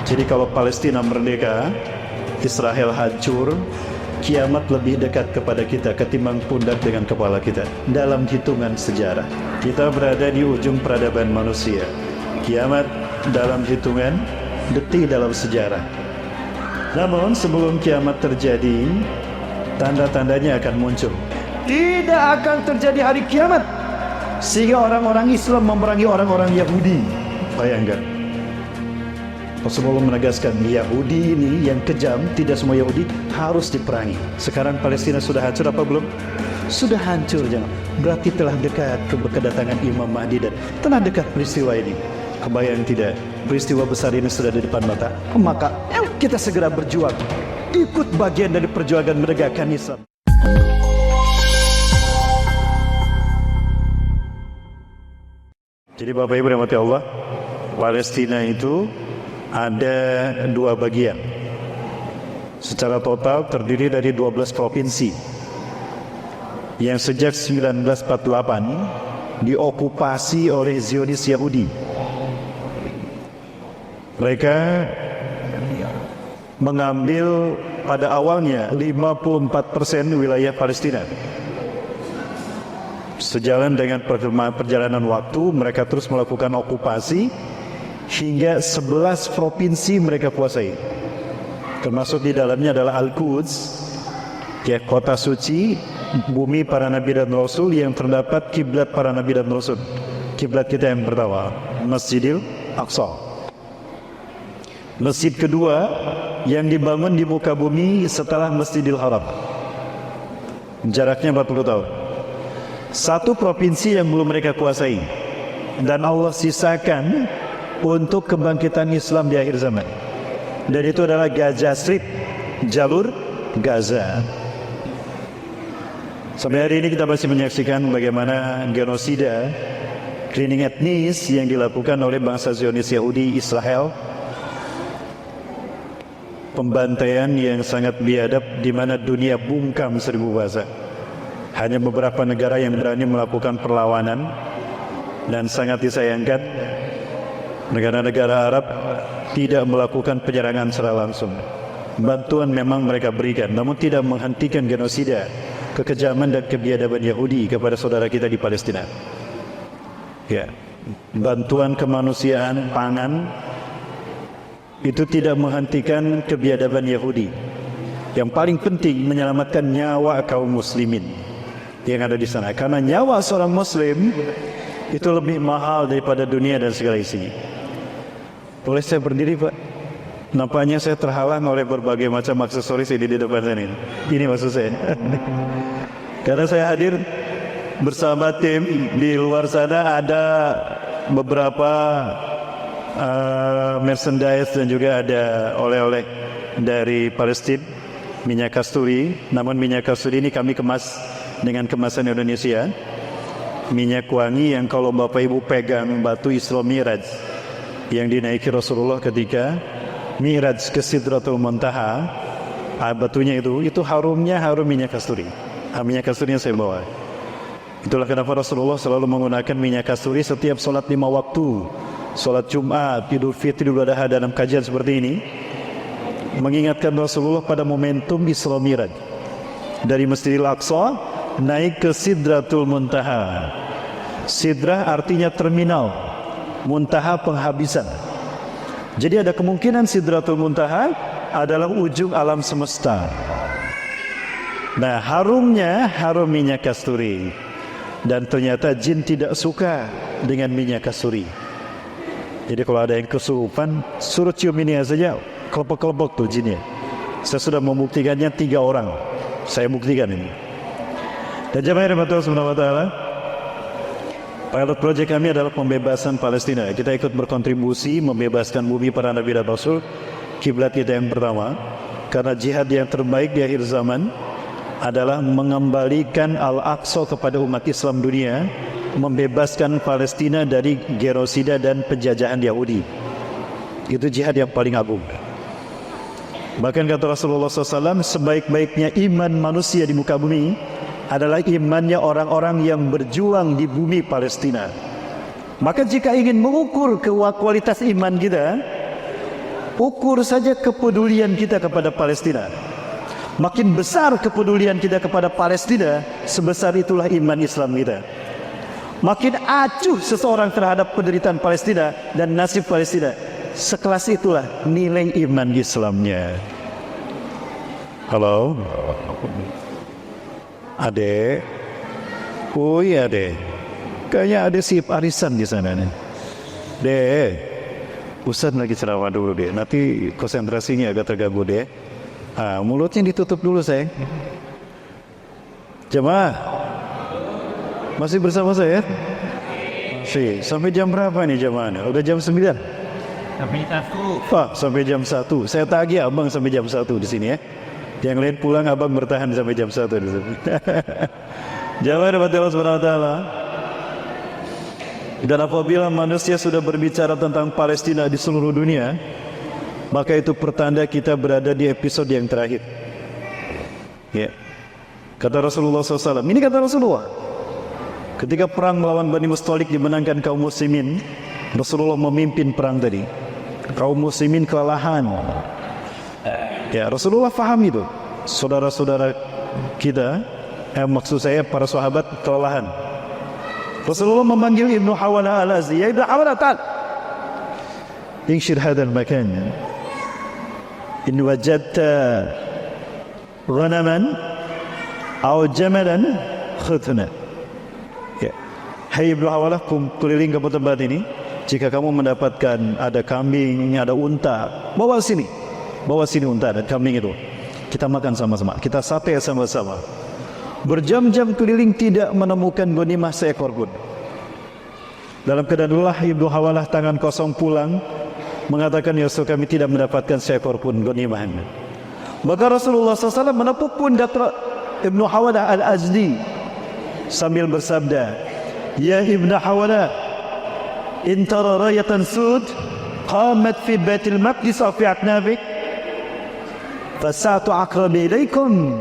Jadi kalau Palestina merdeka, Israel hancur, kiamat lebih dekat kepada kita ketimbang pundak dengan kepala kita. Dalam hitungan sejarah, kita berada di ujung peradaban manusia. Kiamat dalam hitungan detik dalam sejarah. Namun sebelum kiamat terjadi, tanda-tandanya akan muncul. Tidak akan terjadi hari kiamat sehingga orang-orang Islam memerangi orang-orang Yahudi. Bayangkan, Rasulullah menegaskan Yahudi ini yang kejam, tidak semua Yahudi harus diperangi. Sekarang Palestina sudah hancur apa belum? Sudah hancur, jangan. Berarti telah dekat kedatangan Imam Mahdi dan telah dekat peristiwa ini. Kebayang tidak? Peristiwa besar ini sudah di depan mata. Maka kita segera berjuang, ikut bagian dari perjuangan menegakkan Islam. Jadi Bapak Ibu rahmati Allah, Palestina itu ada dua bagian. Secara total terdiri dari 12 provinsi yang sejak 1948 diokupasi oleh Zionis Yahudi. Mereka mengambil pada awalnya 54% wilayah Palestina. Sejalan dengan perjalanan waktu, mereka terus melakukan okupasi hingga 11 provinsi mereka kuasai. Termasuk di dalamnya adalah Al-Quds, ya, kota suci, bumi para nabi dan rasul yang terdapat kiblat para nabi dan rasul. Kiblat kita yang pertama, Masjidil Aqsa. Masjid kedua yang dibangun di muka bumi setelah Masjidil Haram. Jaraknya 40 tahun. Satu provinsi yang belum mereka kuasai dan Allah sisakan untuk kebangkitan Islam di akhir zaman, dan itu adalah Gaza Strip, jalur Gaza. Sampai hari ini kita masih menyaksikan bagaimana genosida, cleaning etnis yang dilakukan oleh bangsa Zionis Yahudi Israel. Pembantaian yang sangat biadab di mana dunia bungkam seribu bahasa. Hanya beberapa negara yang berani melakukan perlawanan, dan sangat disayangkan negara-negara Arab tidak melakukan penyerangan secara langsung. Bantuan memang mereka berikan, namun tidak menghentikan genosida, kekejaman dan kebiadaban Yahudi kepada saudara kita di Palestina. Ya, bantuan kemanusiaan pangan itu tidak menghentikan kebiadaban Yahudi. Yang paling penting menyelamatkan nyawa kaum muslimin yang ada di sana, karena nyawa seorang muslim itu lebih mahal daripada dunia dan segala isinya. Boleh saya berdiri, Pak? Nampaknya saya terhalang oleh berbagai macam aksesoris ini di depan saya. Ini maksud saya. Karena saya hadir bersama tim di luar sana, ada beberapa merchandise dan juga ada oleh-oleh dari Palestina, minyak kasturi. Namun minyak kasturi ini kami kemas dengan kemasan Indonesia, minyak wangi yang kalau Bapak Ibu pegang batu Isra Mi'raj yang dinaiki Rasulullah ketika Mi'raj ke Sidratul Muntaha, batunya itu harumnya harum minyak kasturi. Minyak kasturi yang saya bawa. Itulah kenapa Rasulullah selalu menggunakan minyak kasturi setiap sholat 5 waktu, sholat Jumat, Idul Fitri, Idul Adha, dalam kajian seperti ini, mengingatkan Rasulullah pada momentum Isra Mi'raj dari Masjidil Aqsa naik ke Sidratul Muntaha. Sidrah artinya terminal, muntaha penghabisan. Jadi ada kemungkinan Sidratul Muntaha adalah ujung alam semesta. Nah, harumnya harum minyak kasturi, dan ternyata jin tidak suka dengan minyak kasturi. Jadi kalau ada yang kesurupan, suruh cium ini saja, kelompok-kelompok tuh jinnya. Saya sudah membuktikannya 3 orang. Saya buktikan ini. Dan jemaah rahmat Allah Subhanahu wa taala, pilot project kami adalah pembebasan Palestina. Kita ikut berkontribusi membebaskan bumi para nabi dan rasul, kiblat kita yang pertama. Karena jihad yang terbaik di akhir zaman adalah mengembalikan Al-Aqsa kepada umat Islam dunia, membebaskan Palestina dari genosida dan penjajahan Yahudi. Itu jihad yang paling agung. Bahkan kata Rasulullah SAW, sebaik-baiknya iman manusia di muka bumi adalah imannya orang-orang yang berjuang di bumi Palestina. Maka jika ingin mengukur kualitas iman kita, Ukur saja kepedulian kita kepada Palestina. Makin besar kepedulian kita kepada Palestina, sebesar itulah iman Islam kita. Makin acuh seseorang terhadap penderitaan Palestina dan nasib Palestina, sekelas itulah nilai iman Islamnya. Halo, Ade, oh iya Ade, kayaknya ada sip arisan di sana nih. Deh, Ustaz lagi ceramah dulu deh, nanti konsentrasinya agak terganggu deh. Mulutnya ditutup dulu sayang. Jemaah masih bersama saya? Sampai jam berapa nih jemaahnya? Udah jam 9? Sampai 1. Sampai jam 1. Saya tagih abang sampai jam 1 di sini ya. Yang lain pulang abang bertahan sampai jam 1 di sini. Jemaah dapat Allah Subhanahu wa taala. Dan apabila manusia sudah berbicara tentang Palestina di seluruh dunia, maka itu pertanda kita berada di episode yang terakhir. Ya. Kata Rasulullah SAW, ini kata Rasulullah, ketika perang melawan Bani Mustalik dimenangkan kaum muslimin, Rasulullah memimpin perang tadi. Kaum muslimin kelelahan. Ya, Rasulullah faham itu. Saudara-saudara kita, maksud saya para sahabat kelelahan. Rasulullah memanggil Ibnu Hawala al-Azdi, ya Ibnu Hawala ta'al, inshir hadal makan. In wajadta ghanaman atau jamalan khudhna. Ya. Hai Ibnu Hawalah, keliling ke tempat ini. Jika kamu mendapatkan ada kambing, ada unta, bawa sini unta dan kambing itu. Kita makan sama-sama, kita sate sama-sama. Berjam-jam keliling tidak menemukan ghanimah seekor pun. Dalam keadaan lelah Ibnu Hawalah tangan kosong pulang, mengatakan, ya Rasul, kami tidak mendapatkan seekor pun ghanimah. Maka Rasulullah SAW menepuk pundak Ibnu Hawalah al-Azdi sambil bersabda, ya Ibnu Hawalah, in tara rayatan sud qamat fi Baitul Maqdis aw fi aknabik fasa'tu aqrabi ilaikum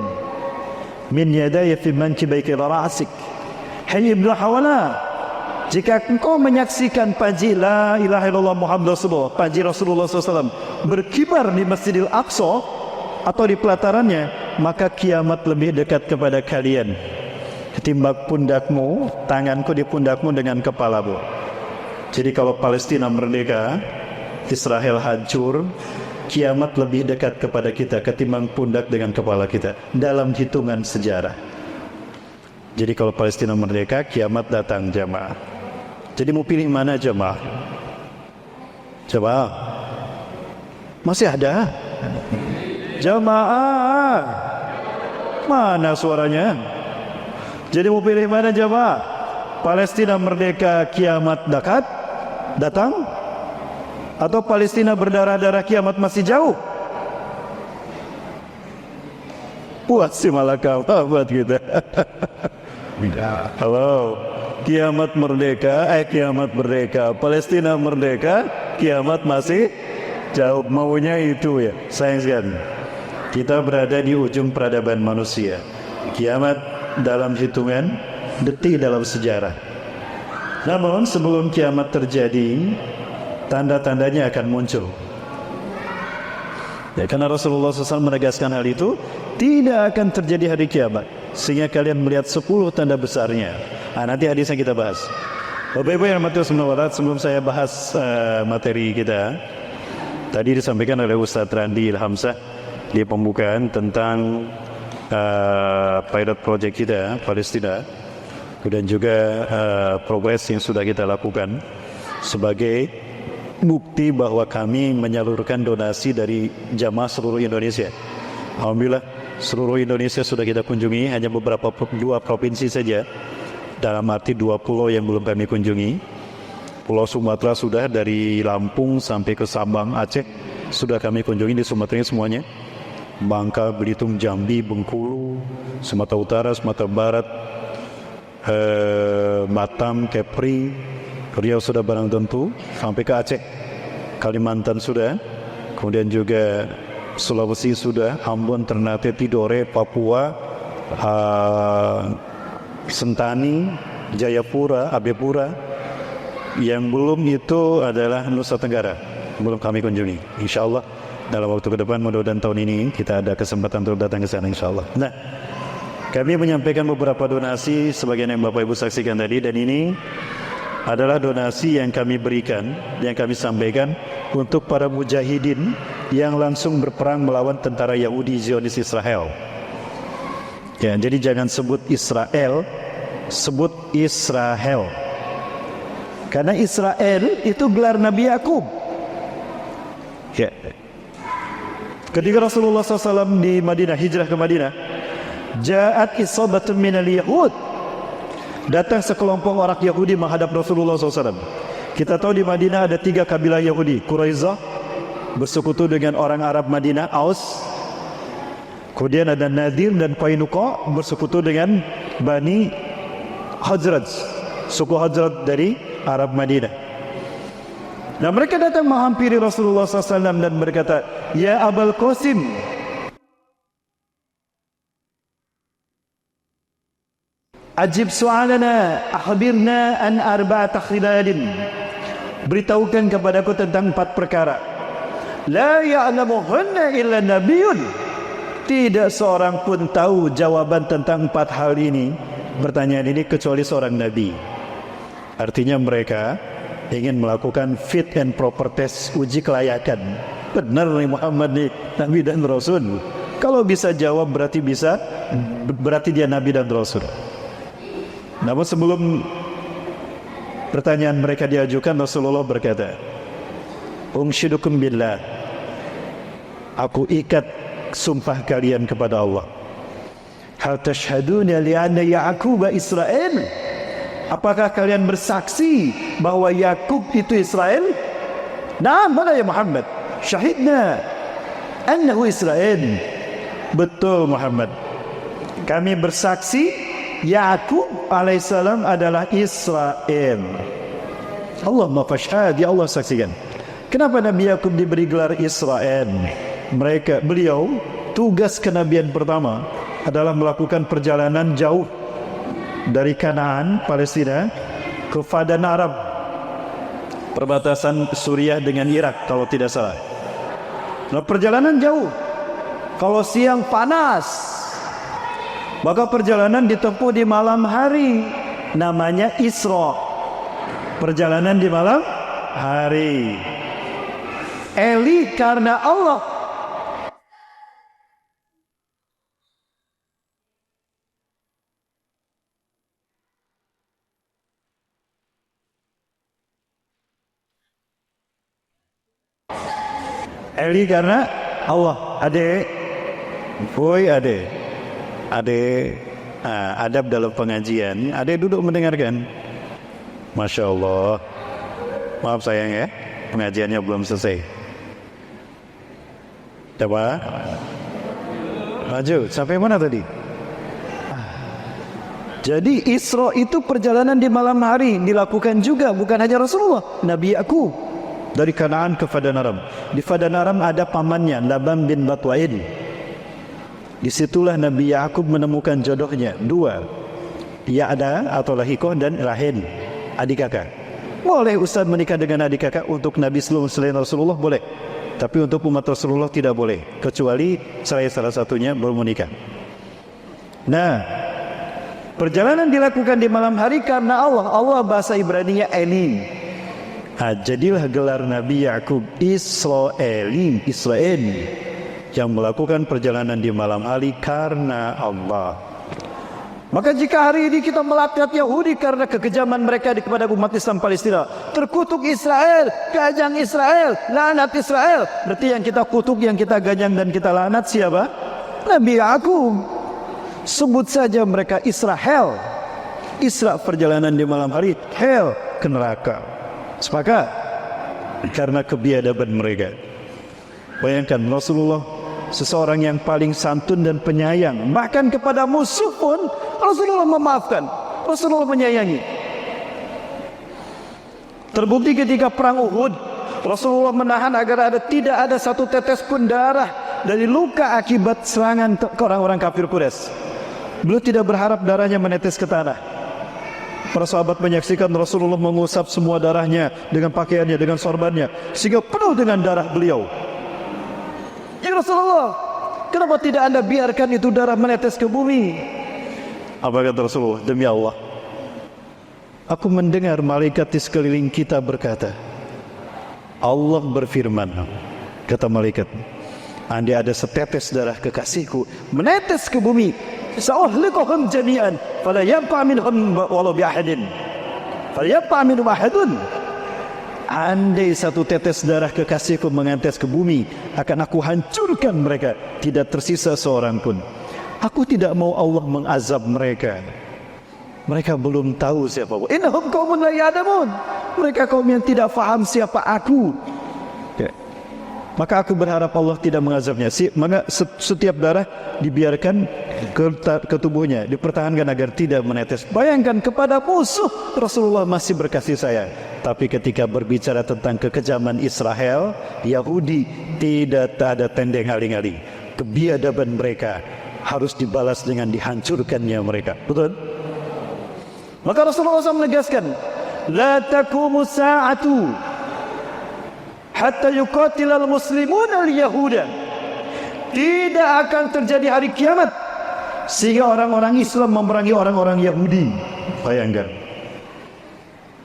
min yadaya fi mankibayka ila ra'sik. Hai Ibnu Hawalah, jika engkau menyaksikan panji la ilaha illallah Muhammad Rasulullah, panji Rasulullah SAW berkibar di Masjidil Aqsa atau di pelatarannya, maka kiamat lebih dekat kepada kalian ketimbang pundakmu, tanganku di pundakmu dengan kepalamu. Jadi kalau Palestina merdeka, Israel hancur, kiamat lebih dekat kepada kita ketimbang pundak dengan kepala kita dalam hitungan sejarah. Jadi kalau Palestina merdeka, kiamat datang jamaah. Jadi mau pilih mana jemaah? Jemaah masih ada? Jemaah mana suaranya? Jadi mau pilih mana jemaah? Palestina merdeka, kiamat dekat datang, atau Palestina berdarah-darah, kiamat masih jauh? Puas si malakal buat kita. Halo. Kiamat merdeka, kiamat merdeka, Palestina merdeka, kiamat masih jauh. Maunya itu ya. Sayang sekali, kita berada di ujung peradaban manusia. Kiamat dalam hitungan detik dalam sejarah. Namun sebelum kiamat terjadi, tanda-tandanya akan muncul. Ya, karena Rasulullah SAW menegaskan hal itu, tidak akan terjadi hari kiamat sehingga kalian melihat 10 tanda besarnya. Nanti hadisnya kita bahas. Bapak Ibu yang dirahmati Allah, sebelum saya bahas materi kita, tadi disampaikan oleh Ustaz Randi Ilhamsah di pembukaan tentang pilot project kita Palestina, dan juga progres yang sudah kita lakukan sebagai bukti bahwa kami menyalurkan donasi dari jamaah seluruh Indonesia. Alhamdulillah seluruh Indonesia sudah kita kunjungi, hanya beberapa 2 provinsi saja, dalam arti 2 pulau yang belum kami kunjungi. Pulau Sumatera sudah, dari Lampung sampai ke Sabang, Aceh sudah kami kunjungi, di Sumatera semuanya. Bangka, Belitung, Jambi, Bengkulu, Sumatera Utara, Sumatera Barat, Batam, Kepri, Riau sudah barang tentu, sampai ke Aceh, Kalimantan sudah, kemudian juga Sulawesi sudah, Ambon, Ternate, Tidore, Papua, Sentani, Jayapura, Abepura. Yang belum itu adalah Nusa Tenggara. belum kami kunjungi. InsyaAllah dalam waktu ke depan, mudah-mudahan tahun ini kita ada kesempatan untuk datang ke sana insyaAllah. Nah, kami menyampaikan beberapa donasi sebagaimana yang Bapak Ibu saksikan tadi, dan ini adalah donasi yang kami berikan, yang kami sampaikan untuk para mujahidin yang langsung berperang melawan tentara Yahudi Zionis Israel. Ya, jadi jangan sebut Israel, sebut Israel. Karena Israel itu gelar Nabi Yakub. Ya. Ketika Rasulullah SAW di Madinah, hijrah ke Madinah, ja'at isabatun minal Yahud, datang sekelompok orang Yahudi menghadap Rasulullah SAW. Kita tahu di Madinah ada 3 kabilah Yahudi. Quraizah bersekutu dengan orang Arab Madinah, Aus. Kemudian ada Nadir dan Qainuqa bersekutu dengan Bani Hajraj, suku Hajraj dari Arab Madinah. Nah, mereka datang menghampiri Rasulullah SAW dan berkata, "Ya Abul Qasim, ajib su'alana, akhbirna an arba'ata khilalin." Beritahukan kepadaku tentang 4 perkara. La ya'lamuhunna illa nabiyyun. Tidak seorang pun tahu jawaban tentang 4 hal ini, pertanyaan ini, kecuali seorang nabi. Artinya mereka ingin melakukan fit and proper test, uji kelayakan. Benar nih Muhammad nih Nabi dan Rasul. Kalau bisa jawab berarti bisa, berarti dia Nabi dan Rasul. Namun sebelum pertanyaan mereka diajukan, Rasulullah berkata, "Unshidukum billah, aku ikat sumpah kalian kepada Allah. Hal tashhaduna li'anna Ya'qub Israel? Apakah kalian bersaksi bahwa Yakub itu Israel?" "Naam, mana ya Muhammad?" "Syahidna annahu Israel." "Betul Muhammad, kami bersaksi Yakub alaihissalam adalah Israel." Allahumma fashhad, ya Allah saksikan. Kenapa Nabi Yakub diberi gelar Israel? Beliau tugas kenabian pertama adalah melakukan perjalanan jauh dari Kanaan, Palestina, ke Fadan Arab, perbatasan Suriah dengan Irak kalau tidak salah. Nah, perjalanan jauh. Kalau siang panas, maka perjalanan ditempuh di malam hari, namanya Isra. Perjalanan di malam hari. Eli karena Allah Eli karena Allah. Adek, boy adek, adab dalam pengajian. Adek duduk mendengarkan. Masya Allah. Maaf sayang ya, pengajiannya belum selesai. Coba maju, sampai mana tadi? Jadi Isra itu perjalanan di malam hari dilakukan juga, bukan hanya Rasulullah, Nabi Yakub dari Kanaan ke Fadan Aram. Di Fadan Aram ada pamannya Laban bin Batwain. Disitulah Nabi Yakub menemukan jodohnya, 2, Ya'da atau Lahikoh dan Rahel, adik kakak. Boleh Ustaz menikah dengan adik kakak untuk Nabi selain Rasulullah, boleh. Tapi untuk umat Rasulullah tidak boleh, kecuali salah satunya belum menikah. Nah, perjalanan dilakukan di malam hari karena Allah. Allah bahasa Ibraninya Eli. Nah, jadilah gelar Nabi Yakub Israeli, Israel, yang melakukan perjalanan di malam hari karena Allah. Maka jika hari ini kita melaknat Yahudi karena kekejaman mereka kepada umat Islam Palestina, terkutuk Israel, gajang Israel, laknat Israel, berarti yang kita kutuk, yang kita gajang dan kita laknat siapa? Nabi Yakub. Sebut saja mereka Israel. Isra perjalanan di malam hari, hell ke neraka. Sepakat? Karena kebiadaban mereka. Bayangkan Rasulullah, seseorang yang paling santun dan penyayang, bahkan kepada musuh pun Rasulullah memaafkan, Rasulullah menyayangi. Terbukti ketika perang Uhud, Rasulullah menahan agar tidak ada satu tetes pun darah dari luka akibat serangan ke orang-orang kafir Quraisy. Beliau tidak berharap darahnya menetes ke tanah. Para sahabat menyaksikan Rasulullah mengusap semua darahnya dengan pakaiannya, dengan sorbannya, sehingga penuh dengan darah beliau. Ya Rasulullah, kenapa tidak Anda biarkan itu darah menetes ke bumi? Apa kata Rasulullah? Demi Allah, aku mendengar malaikat di sekeliling kita berkata, Allah berfirman, kata malaikat, andai ada setetes darah kekasihku menetes ke bumi, sa'uhlikuhum jami'an fala yabqa minhum walau bi'ahadin, fala yabqa minhum ahadun. Andai satu tetes darah kekasihku mengantes ke bumi, akan aku hancurkan mereka, tidak tersisa seorang pun. Aku tidak mau Allah mengazab mereka. Mereka belum tahu siapa aku. Innahum qaumun la ya'lamun. Mereka kaum yang tidak faham siapa aku. Ya. Maka aku berharap Allah tidak mengazabnya. Maka setiap darah dibiarkan ke tubuhnya, dipertahankan agar tidak menetes. Bayangkan, kepada musuh Rasulullah masih berkasih sayang. Tapi ketika berbicara tentang kekejaman Israel, Yahudi, tidak ada tendeng aling-aling. Kebiadaban mereka harus dibalas dengan dihancurkannya mereka. Betul? Maka Rasulullah SAW menegaskan, la taqumu sa'atu hatta yuqatilal muslimun al-yahuda. Tidak akan terjadi hari kiamat sehingga orang-orang Islam memerangi orang-orang Yahudi. Bayangkan,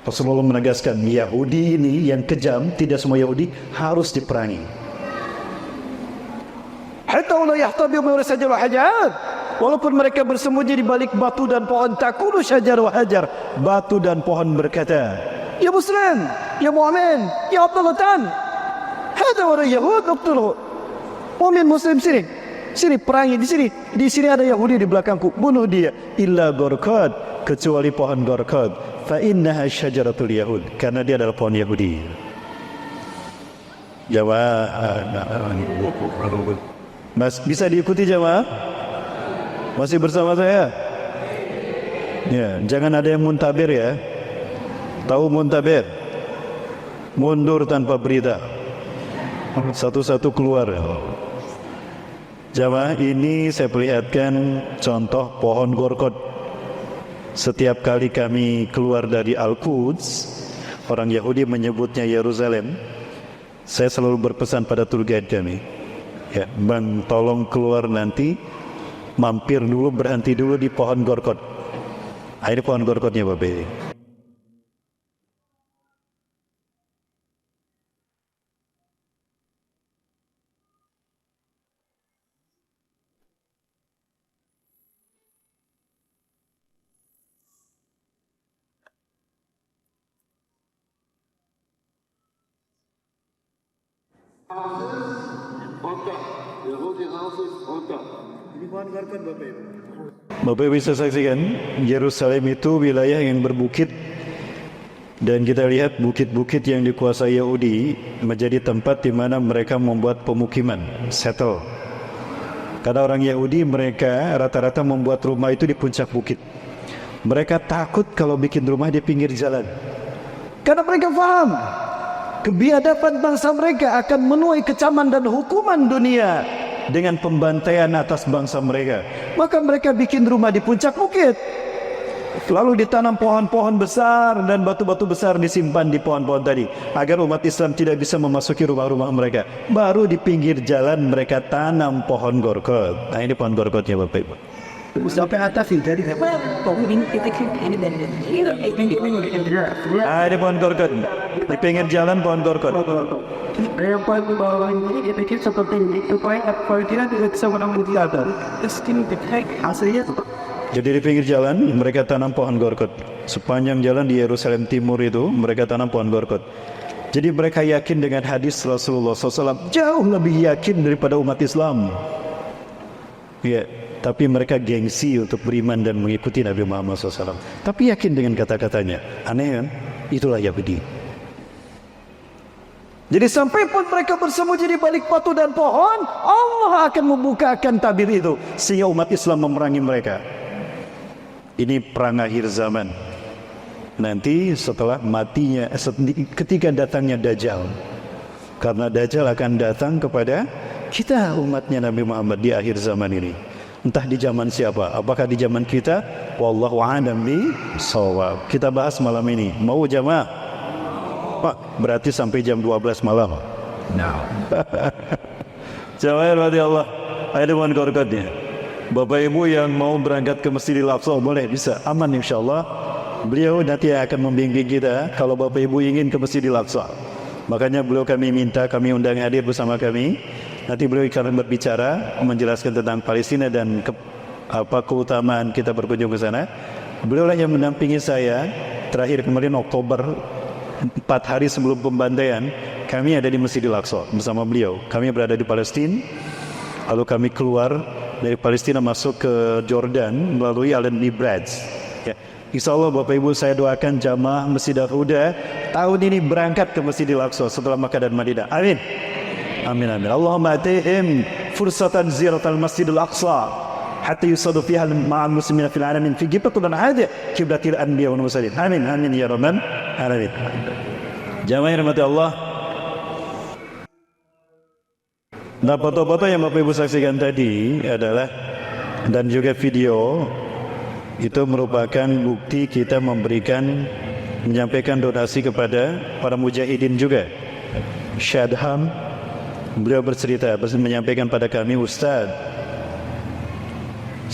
Rasulullah menegaskan, Yahudi ini yang kejam, tidak semua Yahudi harus diperangi. Hatta la yahtabi min sajar wa hajar. Walaupun mereka bersembunyi di balik batu dan pohon, takulu syajar wa hajar. Batu dan pohon berkata, ya Muslim, ya Mu'min, ya Abdullah Tan, hada wa Yahud uqtulu. Mu'min Muslim, sini, sini perangi di sini. Di sini ada Yahudi di belakangku, bunuh dia. Illa gorkad, kecuali pohon gorkad. Fa innaha syajaratul Yahud, karena dia adalah pohon Yahudi. Jamaah, Mas, bisa diikuti jamaah? Masih bersama saya? Ya, jangan ada yang muntabir ya. Tahu muntabir? Mundur tanpa berita. Satu-satu keluar. Jamaah, ini saya perlihatkan contoh pohon gorkod. Setiap kali kami keluar dari Al-Quds, orang Yahudi menyebutnya Yerusalem, saya selalu berpesan pada tour guide kami, ya, Bang, tolong keluar nanti, mampir dulu, berhenti dulu di pohon gorkod. Ini pohon gorkodnya Bapak ini. Bapak Ibu bisa saksikan, Yerusalem itu wilayah yang berbukit, dan kita lihat bukit-bukit yang dikuasai Yahudi menjadi tempat di mana mereka membuat pemukiman, settle. Karena orang Yahudi, mereka rata-rata membuat rumah itu di puncak bukit. Mereka takut kalau bikin rumah di pinggir jalan, karena mereka paham kebiadaban bangsa mereka akan menuai kecaman dan hukuman dunia dengan pembantaian atas bangsa mereka. Maka mereka bikin rumah di puncak bukit, lalu ditanam pohon-pohon besar dan batu-batu besar disimpan di pohon-pohon tadi, agar umat Islam tidak bisa memasuki rumah-rumah mereka. Baru di pinggir jalan mereka tanam pohon gorkod. Nah, ini pohon gorkodnya Bapak Ibu. Sampai atas dari Ada pohon gorkod di pinggir jalan, pohon gorkod. yang paling di bawah ini dia pikir seperti ini supaya kalau tidak bisa menang di atas. Ini hasilnya. Jadi di pinggir jalan mereka tanam pohon gorkod. Sepanjang jalan di Yerusalem Timur itu mereka tanam pohon gorkod. Jadi mereka yakin dengan hadis Rasulullah SAW, jauh lebih yakin daripada umat Islam. Ya, tapi mereka gengsi untuk beriman dan mengikuti Nabi Muhammad SAW. Tapi yakin dengan kata-katanya. Aneh kan? Itulah Yahudi. Jadi sampai pun mereka bersembunyi di balik batu dan pohon, Allah akan membukakan tabir itu sehingga umat Islam memerangi mereka. Ini perang akhir zaman. Nanti setelah matinya, ketika datangnya Dajjal. Karena Dajjal akan datang kepada kita umatnya Nabi Muhammad di akhir zaman ini. Entah di zaman siapa, apakah di zaman kita? Wallahu a'lam bishawab. Kita bahas malam ini. Mau jamaah? Pak, berarti sampai jam 12 malam. Now. Jamaah radhi Allah. Ada mohon keberkatnya. Bapak Ibu yang mau berangkat ke Masjidil Aqsa boleh, bisa, aman insyaallah. Beliau nanti akan membimbing kita kalau Bapak Ibu ingin ke Masjidil Aqsa. Makanya beliau kami undang hadir bersama kami. Nanti beliau akan berbicara menjelaskan tentang Palestina dan keutamaan kita berkunjung ke sana. Beliau lah yang mendampingi saya terakhir kemarin Oktober, 4 hari sebelum pembantaian. Kami ada di Masjidil Aqsa bersama beliau. Kami berada di Palestina, lalu kami keluar dari Palestina masuk ke Jordan melalui Allenby Bridge. Ya. InsyaAllah Bapak Ibu saya doakan jamaah Masjid Al-Huda tahun ini berangkat ke Masjidil Aqsa setelah Makkah dan Madinah. Amin. Amin amin. Allahumma atihim fursatan ziyaratal Masjidil Aqsa hatta yusadu fiha ma'al muslimina fil alamin fi qiblatin hadi qiblatil anbiya wal mursalin. Amin amin ya rabbal alamin. Jamaah rahmati Allah. Nah, foto-foto yang Bapak Ibu saksikan tadi adalah dan juga video itu merupakan bukti kita menyampaikan donasi kepada para mujahidin juga. Syadham beliau bercerita, menyampaikan pada kami, Ustaz,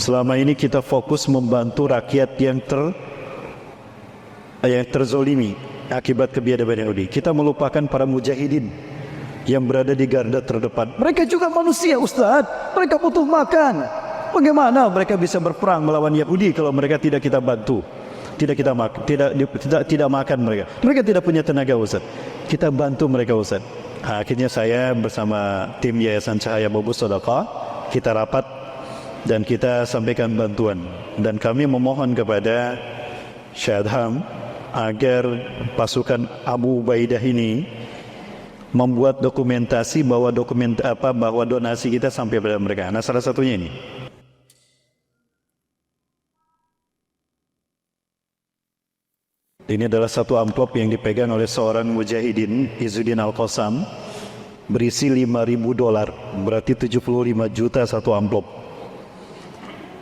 selama ini kita fokus membantu rakyat yang terzolimi akibat kebiadaban Yahudi. Kita melupakan para mujahidin yang berada di garda terdepan. Mereka juga manusia, Ustaz. Mereka butuh makan. Bagaimana mereka bisa berperang melawan Yahudi kalau mereka tidak kita bantu? Tidak makan mereka. Mereka tidak punya tenaga, Ustaz. Kita bantu mereka, Ustaz. Akhirnya saya bersama tim Yayasan Cahaya Bobus Sedekah kita rapat dan kita sampaikan bantuan, dan kami memohon kepada Syadham agar pasukan Abu Ubaidah ini membuat dokumentasi bahwa donasi kita sampai pada mereka. Nah, salah satunya ini. Ini adalah satu amplop yang dipegang oleh seorang mujahidin, Izzuddin Al-Qassam, berisi $5.000, berarti 75 juta satu amplop.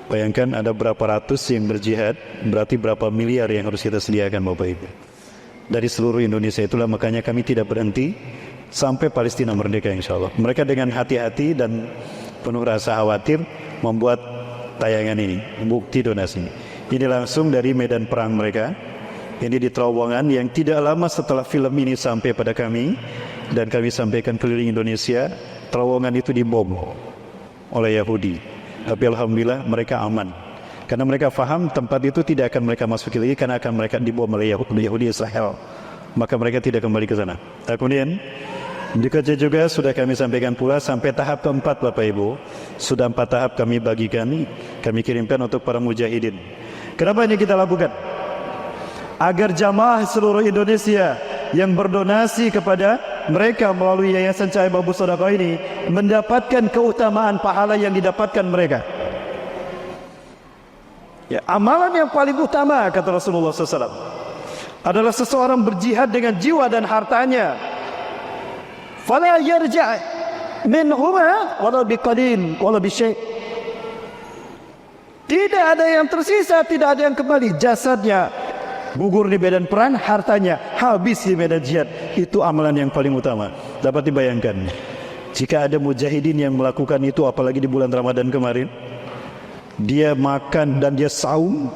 Bayangkan ada berapa ratus yang berjihad, berarti berapa miliar yang harus kita sediakan Bapak Ibu. Dari seluruh Indonesia. Itulah makanya kami tidak berhenti sampai Palestina merdeka insyaallah. Mereka dengan hati-hati dan penuh rasa khawatir membuat tayangan ini, bukti donasi. Ini langsung dari medan perang mereka. Ini di terowongan yang tidak lama setelah film ini sampai pada kami dan kami sampaikan keliling Indonesia. Terowongan itu dibom oleh Yahudi, tapi alhamdulillah mereka aman karena mereka faham tempat itu tidak akan mereka masuki lagi karena akan mereka dibom oleh Yahudi Israel, maka mereka tidak kembali ke sana. Kemudian dekatnya juga sudah kami sampaikan pula sampai tahap keempat Bapak Ibu, sudah 4 tahap kami bagikan, kami kirimkan untuk para mujahidin. Kenapa ini kita lakukan? Agar jamaah seluruh Indonesia yang berdonasi kepada mereka melalui Yayasan Cahaya Bobus Sedekah ini mendapatkan keutamaan pahala yang didapatkan mereka. Ya, amalan yang paling utama kata Rasulullah SAW adalah seseorang berjihad dengan jiwa dan hartanya. Fala yarja' minhuma wala biqalil wala bisyai'. Tidak ada yang tersisa, tidak ada yang kembali. Jasadnya gugur di medan perang, hartanya habis di medan jihad. Itu amalan yang paling utama. Dapat dibayangkan jika ada mujahidin yang melakukan itu, apalagi di bulan Ramadan kemarin, dia makan dan dia saum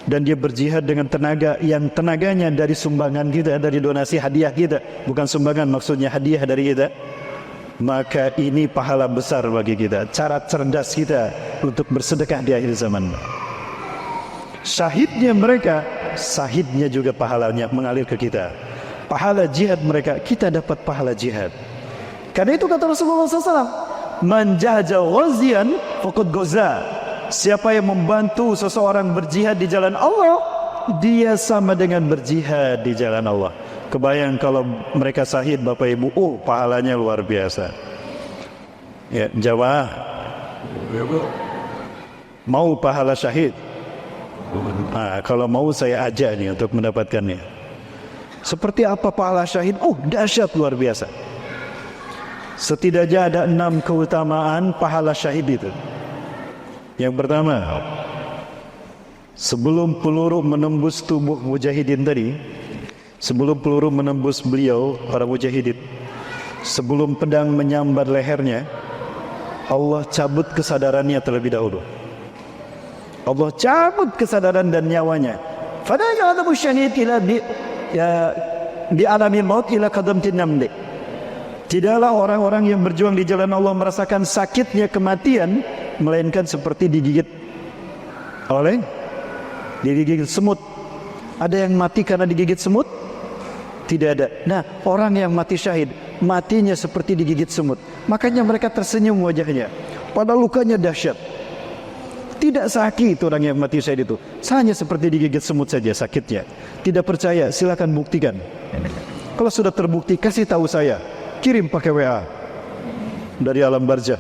dan dia berjihad dengan tenaga yang tenaganya dari sumbangan kita, dari donasi hadiah kita, bukan sumbangan, maksudnya hadiah dari kita. Maka ini pahala besar bagi kita, cara cerdas kita untuk bersedekah di akhir zaman. Syahidnya mereka, syahidnya juga pahalanya mengalir ke kita. Pahala jihad mereka, kita dapat pahala jihad. Karena itu kata Rasulullah SAW, man jahaja ghazian faqad ghaza. Siapa yang membantu seseorang berjihad di jalan Allah, dia sama dengan berjihad di jalan Allah. Kebayang kalau mereka syahid Bapak Ibu, pahalanya luar biasa. Ya, jawab. Mau pahala syahid? Nah, kalau mau saya ajak nih untuk mendapatkannya. Seperti apa pahala syahid? Dahsyat luar biasa. Setidaknya ada 6 keutamaan pahala syahid itu. Yang pertama, sebelum peluru menembus tubuh mujahidin tadi, sebelum peluru menembus beliau, para mujahidin, sebelum pedang menyambar lehernya, Allah cabut kesadarannya terlebih dahulu. Allah cabut kesadaran dan nyawanya. Fala ya'lamu syahid ila di alamil maut ila qadamtin namli. Tidaklah orang-orang yang berjuang di jalan Allah merasakan sakitnya kematian melainkan seperti digigit semut. Ada yang mati karena digigit semut? Tidak ada. Nah, orang yang mati syahid, matinya seperti digigit semut. Makanya mereka tersenyum wajahnya. Padahal lukanya dahsyat. Tidak sakit orang yang mati syahid itu. Hanya seperti digigit semut saja sakitnya. Tidak percaya, silakan buktikan. Kalau sudah terbukti, kasih tahu saya. Kirim pakai WA dari alam barzah.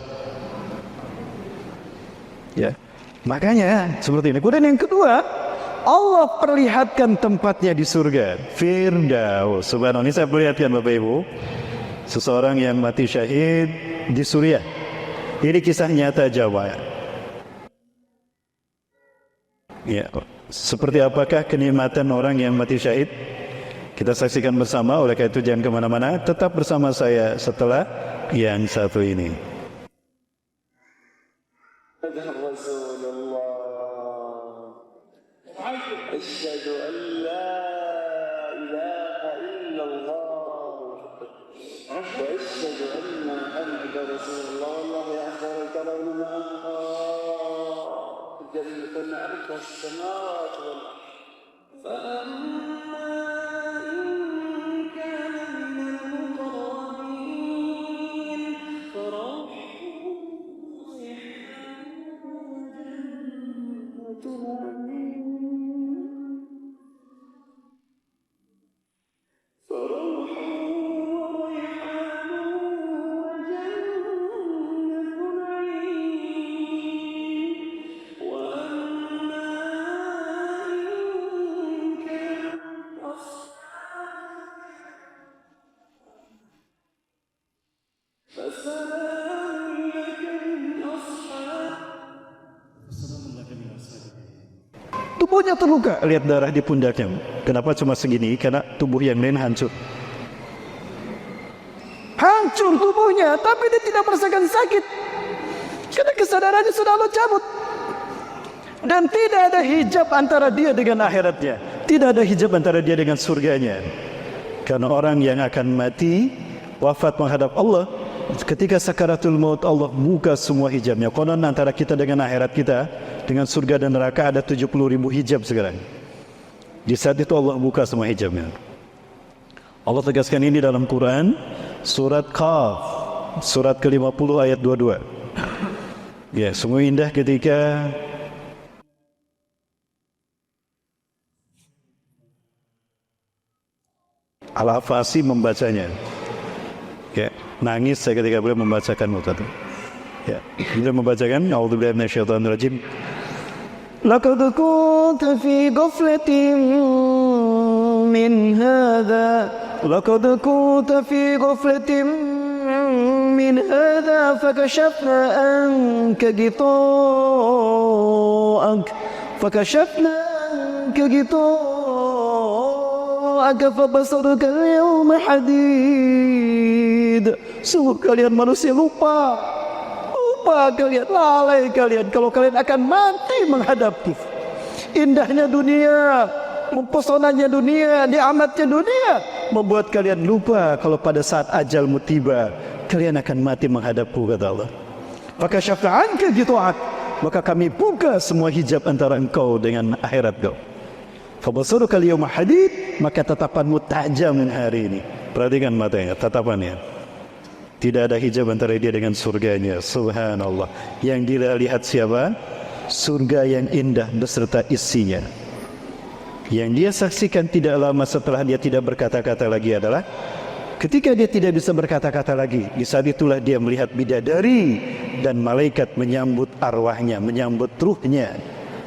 Ya, makanya seperti ini. Kemudian yang kedua, Allah perlihatkan tempatnya di surga, Firdaus. Subhanallah, ini saya perlihatkan Bapak Ibu, seseorang yang mati syahid di Suriah. Ini kisah nyata Jawa. Ya, seperti apakah kenikmatan orang yang mati syahid? Kita saksikan bersama. Oleh karena itu jangan kemana-mana, tetap bersama saya setelah yang satu ini. أشهد أن لا إله إلا الله وأشهد أن محمدا رسول الله والله أكبر الكلام ما جنة عرضها السماوات والأرض فأما إن كان من المقربين فروح Tubuhnya terluka, lihat darah di pundaknya. Kenapa cuma segini? Karena tubuh yang lain hancur. Hancur tubuhnya, tapi dia tidak merasakan sakit. Karena kesadarannya sudah Allah cabut. Dan tidak ada hijab antara dia dengan akhiratnya. Tidak ada hijab antara dia dengan surganya. Karena orang yang akan mati, wafat menghadap Allah, ketika sakaratul maut Allah buka semua hijabnya. Konon antara kita dengan akhirat kita, dengan surga dan neraka ada 70.000 hijab sekarang. Di saat itu Allah buka semua hijabnya. Allah tegaskan ini dalam Quran, surat Qaf, surat ke-50 ayat 22. Ya, sungguh indah ketika Al-Hafasi membacanya. Ya, nangis saya ketika beliau membacakan waktu itu. Ya, beliau membacakan A'udzubillahi minasyaitonirrajim. Laqad kunta fi ghaflatin min hadza. Laqad kunta fi ghaflatin min hadza fakashafna anka ghita'ak. Fakashafna anka ghita'ak fabasaruka al-yawma hadid. Sungguh kalian manusia lupa kalian, lalai kalian kalau kalian akan mati menghadapi indahnya dunia, mempesonanya dunia, nikmatnya dunia, membuat kalian lupa kalau pada saat ajalmu tiba kalian akan mati menghadapku, kata Allah. Maka syafa'anka gitu'ak, maka kami buka semua hijab antara engkau dengan akhirat kau. Fabasaruka al-yawma hadid, maka tatapanmu tajam hari ini. Perhatikan matanya, tatapannya. Tidak ada hijab antara dia dengan surganya. Subhanallah. Yang dia lihat siapa? Surga yang indah beserta isinya. Yang dia saksikan tidak lama setelah dia tidak berkata-kata lagi adalah ketika dia tidak bisa berkata-kata lagi, di saat itulah dia melihat bidadari dan malaikat menyambut arwahnya, menyambut ruhnya.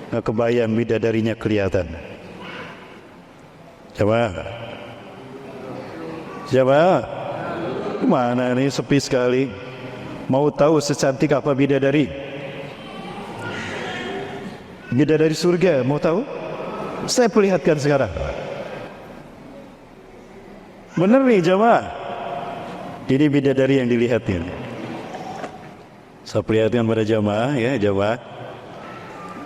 Nah, kebayang bidadarinya kelihatan. Siapa? Mana ini sepi sekali. Mau tahu secantik apa bidadari? Bidadari surga, mau tahu? Saya perlihatkan sekarang. Benar nih jamaah. Ini bidadari yang dilihat ini. Saya perlihatkan pada jamaah ya, jamaah.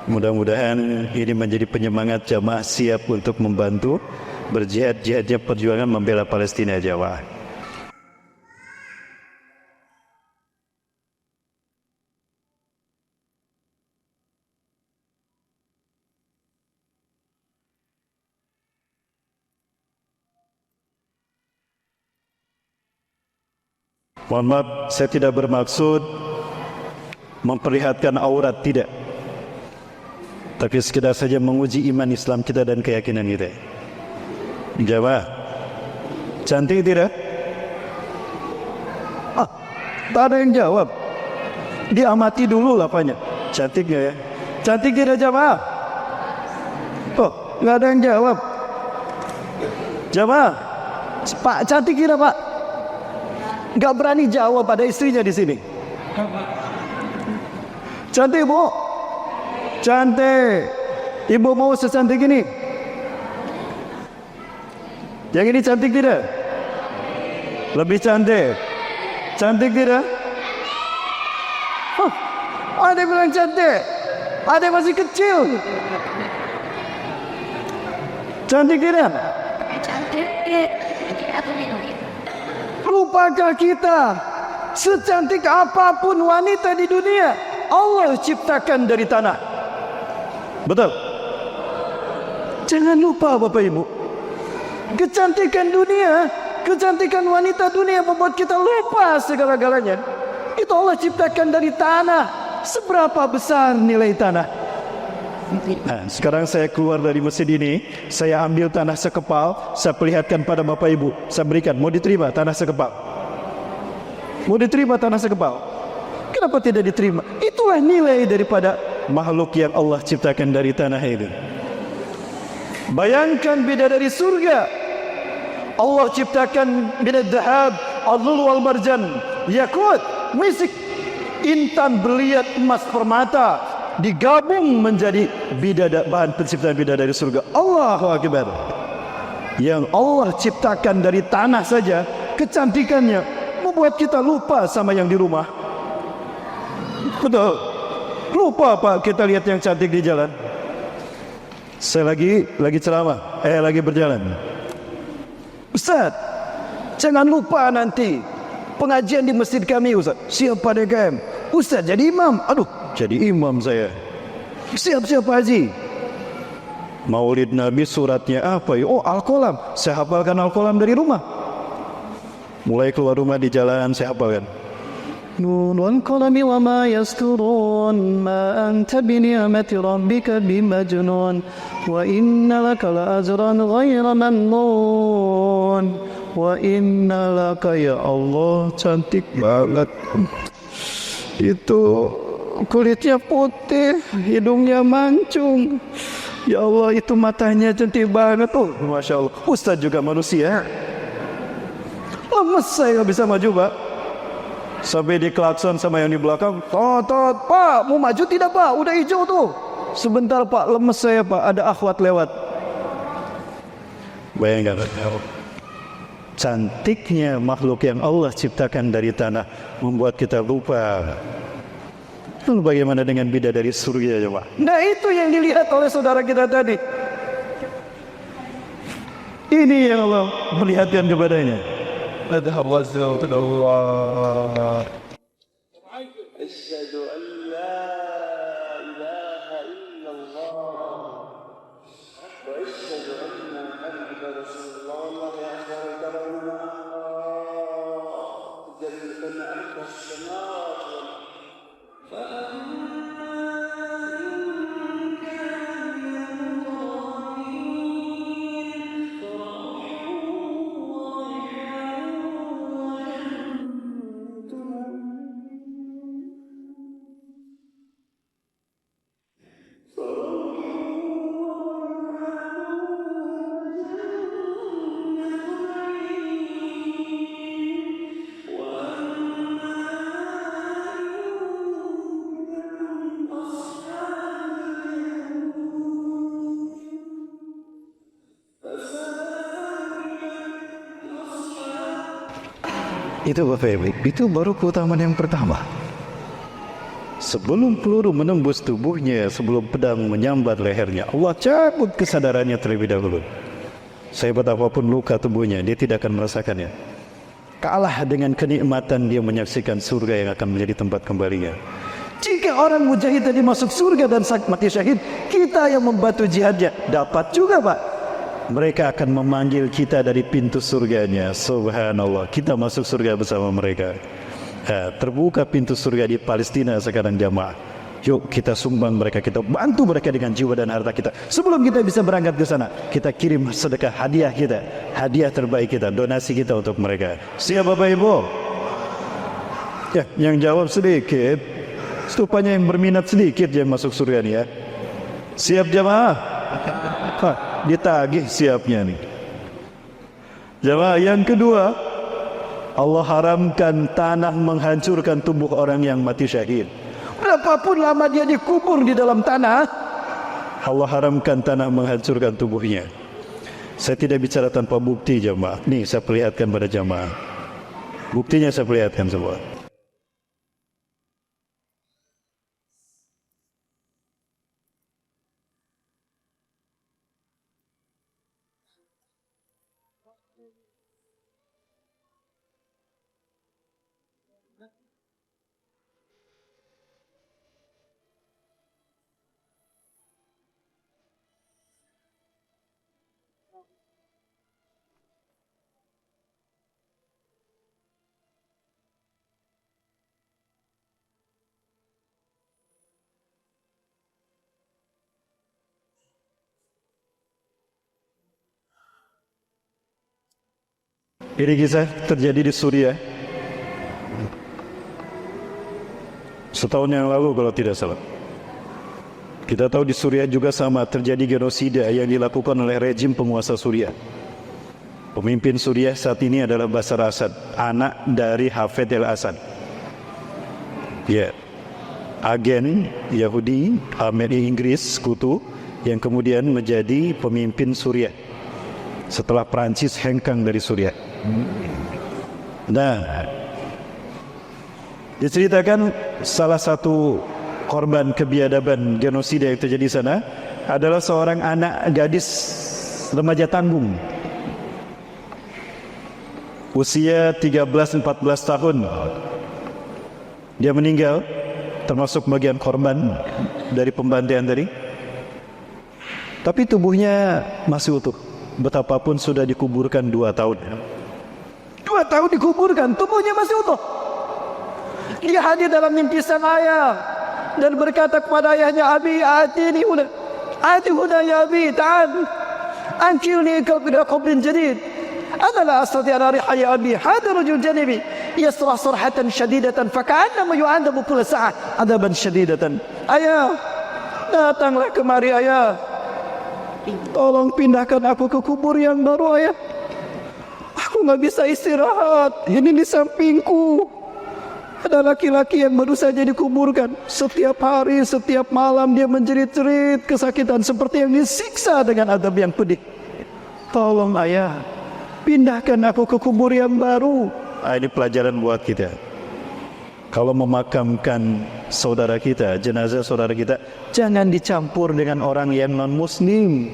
Mudah-mudahan ini menjadi penyemangat jamaah siap untuk membantu berjihad-jihadnya perjuangan membela Palestina jamaah. Mohon maaf, saya tidak bermaksud memperlihatkan aurat, tidak. Tapi sekedar saja menguji iman Islam kita dan keyakinan kita. Jawab. Cantik tidak? Tak ada yang jawab. Diamati dulu lapanya. Cantik nggak ya? Cantik tidak jawab? Oh, nggak ada yang jawab. Jawab. Pak, cantik tidak Pak? Nggak berani jawab, ada istrinya di sini. Cantik Bu? Cantik. Ibu mau secantik ini? Yang ini cantik tidak? Lebih cantik. Cantik tidak? Ada yang bilang cantik. Ada yang masih kecil. Cantik tidak? Cantik. Lupakah kita secantik apapun wanita di dunia, Allah ciptakan dari tanah. Betul? Jangan lupa Bapak Ibu, kecantikan dunia, kecantikan wanita dunia membuat kita lupa segala-galanya. Itu Allah ciptakan dari tanah. Seberapa besar nilai tanah? Nah, sekarang saya keluar dari masjid ini, saya ambil tanah sekepal, saya perlihatkan pada Bapak Ibu, saya berikan, mau diterima tanah sekepal? Mau diterima tanah sekepal? Kenapa tidak diterima? Itulah nilai daripada makhluk yang Allah ciptakan dari tanah itu. Bayangkan bidadari surga, Allah ciptakan minad dhahab, al-lulu wal marjan, yakut, misik, intan, berlian, emas, permata, digabung menjadi bahan penciptaan bidadari surga. Allahu Akbar. Yang Allah ciptakan dari tanah saja, kecantikannya membuat kita lupa sama yang di rumah. Betul. Lupa Pak, kita lihat yang cantik di jalan. Saya lagi ceramah, lagi berjalan. Ustaz, jangan lupa nanti pengajian di masjid kami Ustaz. Siapa DKM? Ustaz jadi imam. Aduh, jadi imam saya. Siap-siap Haji. Maulid Nabi suratnya apa ya? Oh, Al-Qalam. Saya hafalkan Al-Qalam dari rumah. Mulai keluar rumah di jalan saya hafalkan. Nun wal qalami wa ma yasturun ma anta bi ni'mati rabbika bimajnun wa inna laka la ajran ghayra mamnun wa inna laka ya Allah. Cantik banget. Itu kulitnya putih, hidungnya mancung. Ya Allah, itu matanya cantik banget tuh. Masya Allah. Ustaz juga manusia. Lemes saya nggak bisa maju Pak. Sampai diklakson sama yang di belakang. Tot, Pak, mau maju tidak Pak? Udah hijau tuh. Sebentar Pak, lemes saya Pak. Ada akhwat lewat. Bayangkan. Cantiknya makhluk yang Allah ciptakan dari tanah membuat kita lupa. Lalu bagaimana dengan bidadari surga ya Pak? Nah itu yang dilihat oleh saudara kita tadi. Ini yang Allah melihatkan kepadanya. أشهد أن لا إله إلا الله وأشهد أن محمدا رسول الله. الله أكبر كبرنا جل أنت السماوات والأرض. Itu Bapak Ibu, itu baru keutamaan yang pertama. Sebelum peluru menembus tubuhnya, sebelum pedang menyambar lehernya, Allah cabut kesadarannya terlebih dahulu. Sehebat apapun luka tubuhnya, dia tidak akan merasakannya. Kalah dengan kenikmatan dia menyaksikan surga yang akan menjadi tempat kembalinya. Jika orang mujahid tadi masuk surga dan mati syahid, kita yang membantu jihadnya dapat juga Pak. Mereka akan memanggil kita dari pintu surganya. Subhanallah, kita masuk surga bersama mereka. Terbuka pintu surga di Palestina sekarang jamaah. Yuk kita sumbang mereka, kita bantu mereka dengan jiwa dan harta kita. Sebelum kita bisa berangkat ke sana, kita kirim sedekah hadiah kita, hadiah terbaik kita, donasi kita untuk mereka. Siap Bapak Ibu? Ya, yang jawab sedikit. Rupanya yang berminat sedikit yang masuk surga nih ya. Siap jamaah? Ditagih siapnya nih. Jamaah yang kedua, Allah haramkan tanah menghancurkan tubuh orang yang mati syahid. Berapapun lama dia dikubur di dalam tanah, Allah haramkan tanah menghancurkan tubuhnya. Saya tidak bicara tanpa bukti jamaah. Nih saya perlihatkan pada jamaah. Buktinya saya perlihatkan semua. Ini kisah terjadi di Suriah setahun yang lalu kalau tidak salah. Kita tahu di Suriah juga sama terjadi genosida yang dilakukan oleh rejim penguasa Suriah. Pemimpin Suriah saat ini adalah Bashar Assad, anak dari Hafez al-Assad. Ya, agen Yahudi, Amerika Inggris sekutu yang kemudian menjadi pemimpin Suriah setelah Prancis hengkang dari Suriah. Nah, diceritakan salah satu korban kebiadaban genosida yang terjadi di sana adalah seorang anak gadis remaja tanggung, usia 13-14 tahun. Dia meninggal, termasuk bagian korban dari pembantaian tadi. Tapi tubuhnya masih utuh, betapapun sudah dikuburkan 2 tahun. 2 tahun dikuburkan, tubuhnya masih utuh. Dia hadir dalam mimpi sang ayah dan berkata kepada ayahnya, Abi, atini huna ya Abi, ta'al ankilni ila qabrin jadid. Ana la astati an ariha ya Abi, hada rajul janibi yasrah sarhatan shadidatan faka'annama yu'adabu kulla sa'ah adaban shadidatan. Ayah, datanglah kemari ayah. Tolong pindahkan aku ke kubur yang baru ayah. Aku nggak bisa istirahat. Ini di sampingku ada laki-laki yang baru saja dikuburkan. Setiap hari, setiap malam dia menjerit-jerit kesakitan seperti yang disiksa dengan adab yang pedih. Tolong ayah, pindahkan aku ke kubur yang baru. Ini pelajaran buat kita. Kalau memakamkan saudara kita, jenazah saudara kita, jangan dicampur dengan orang yang non-muslim.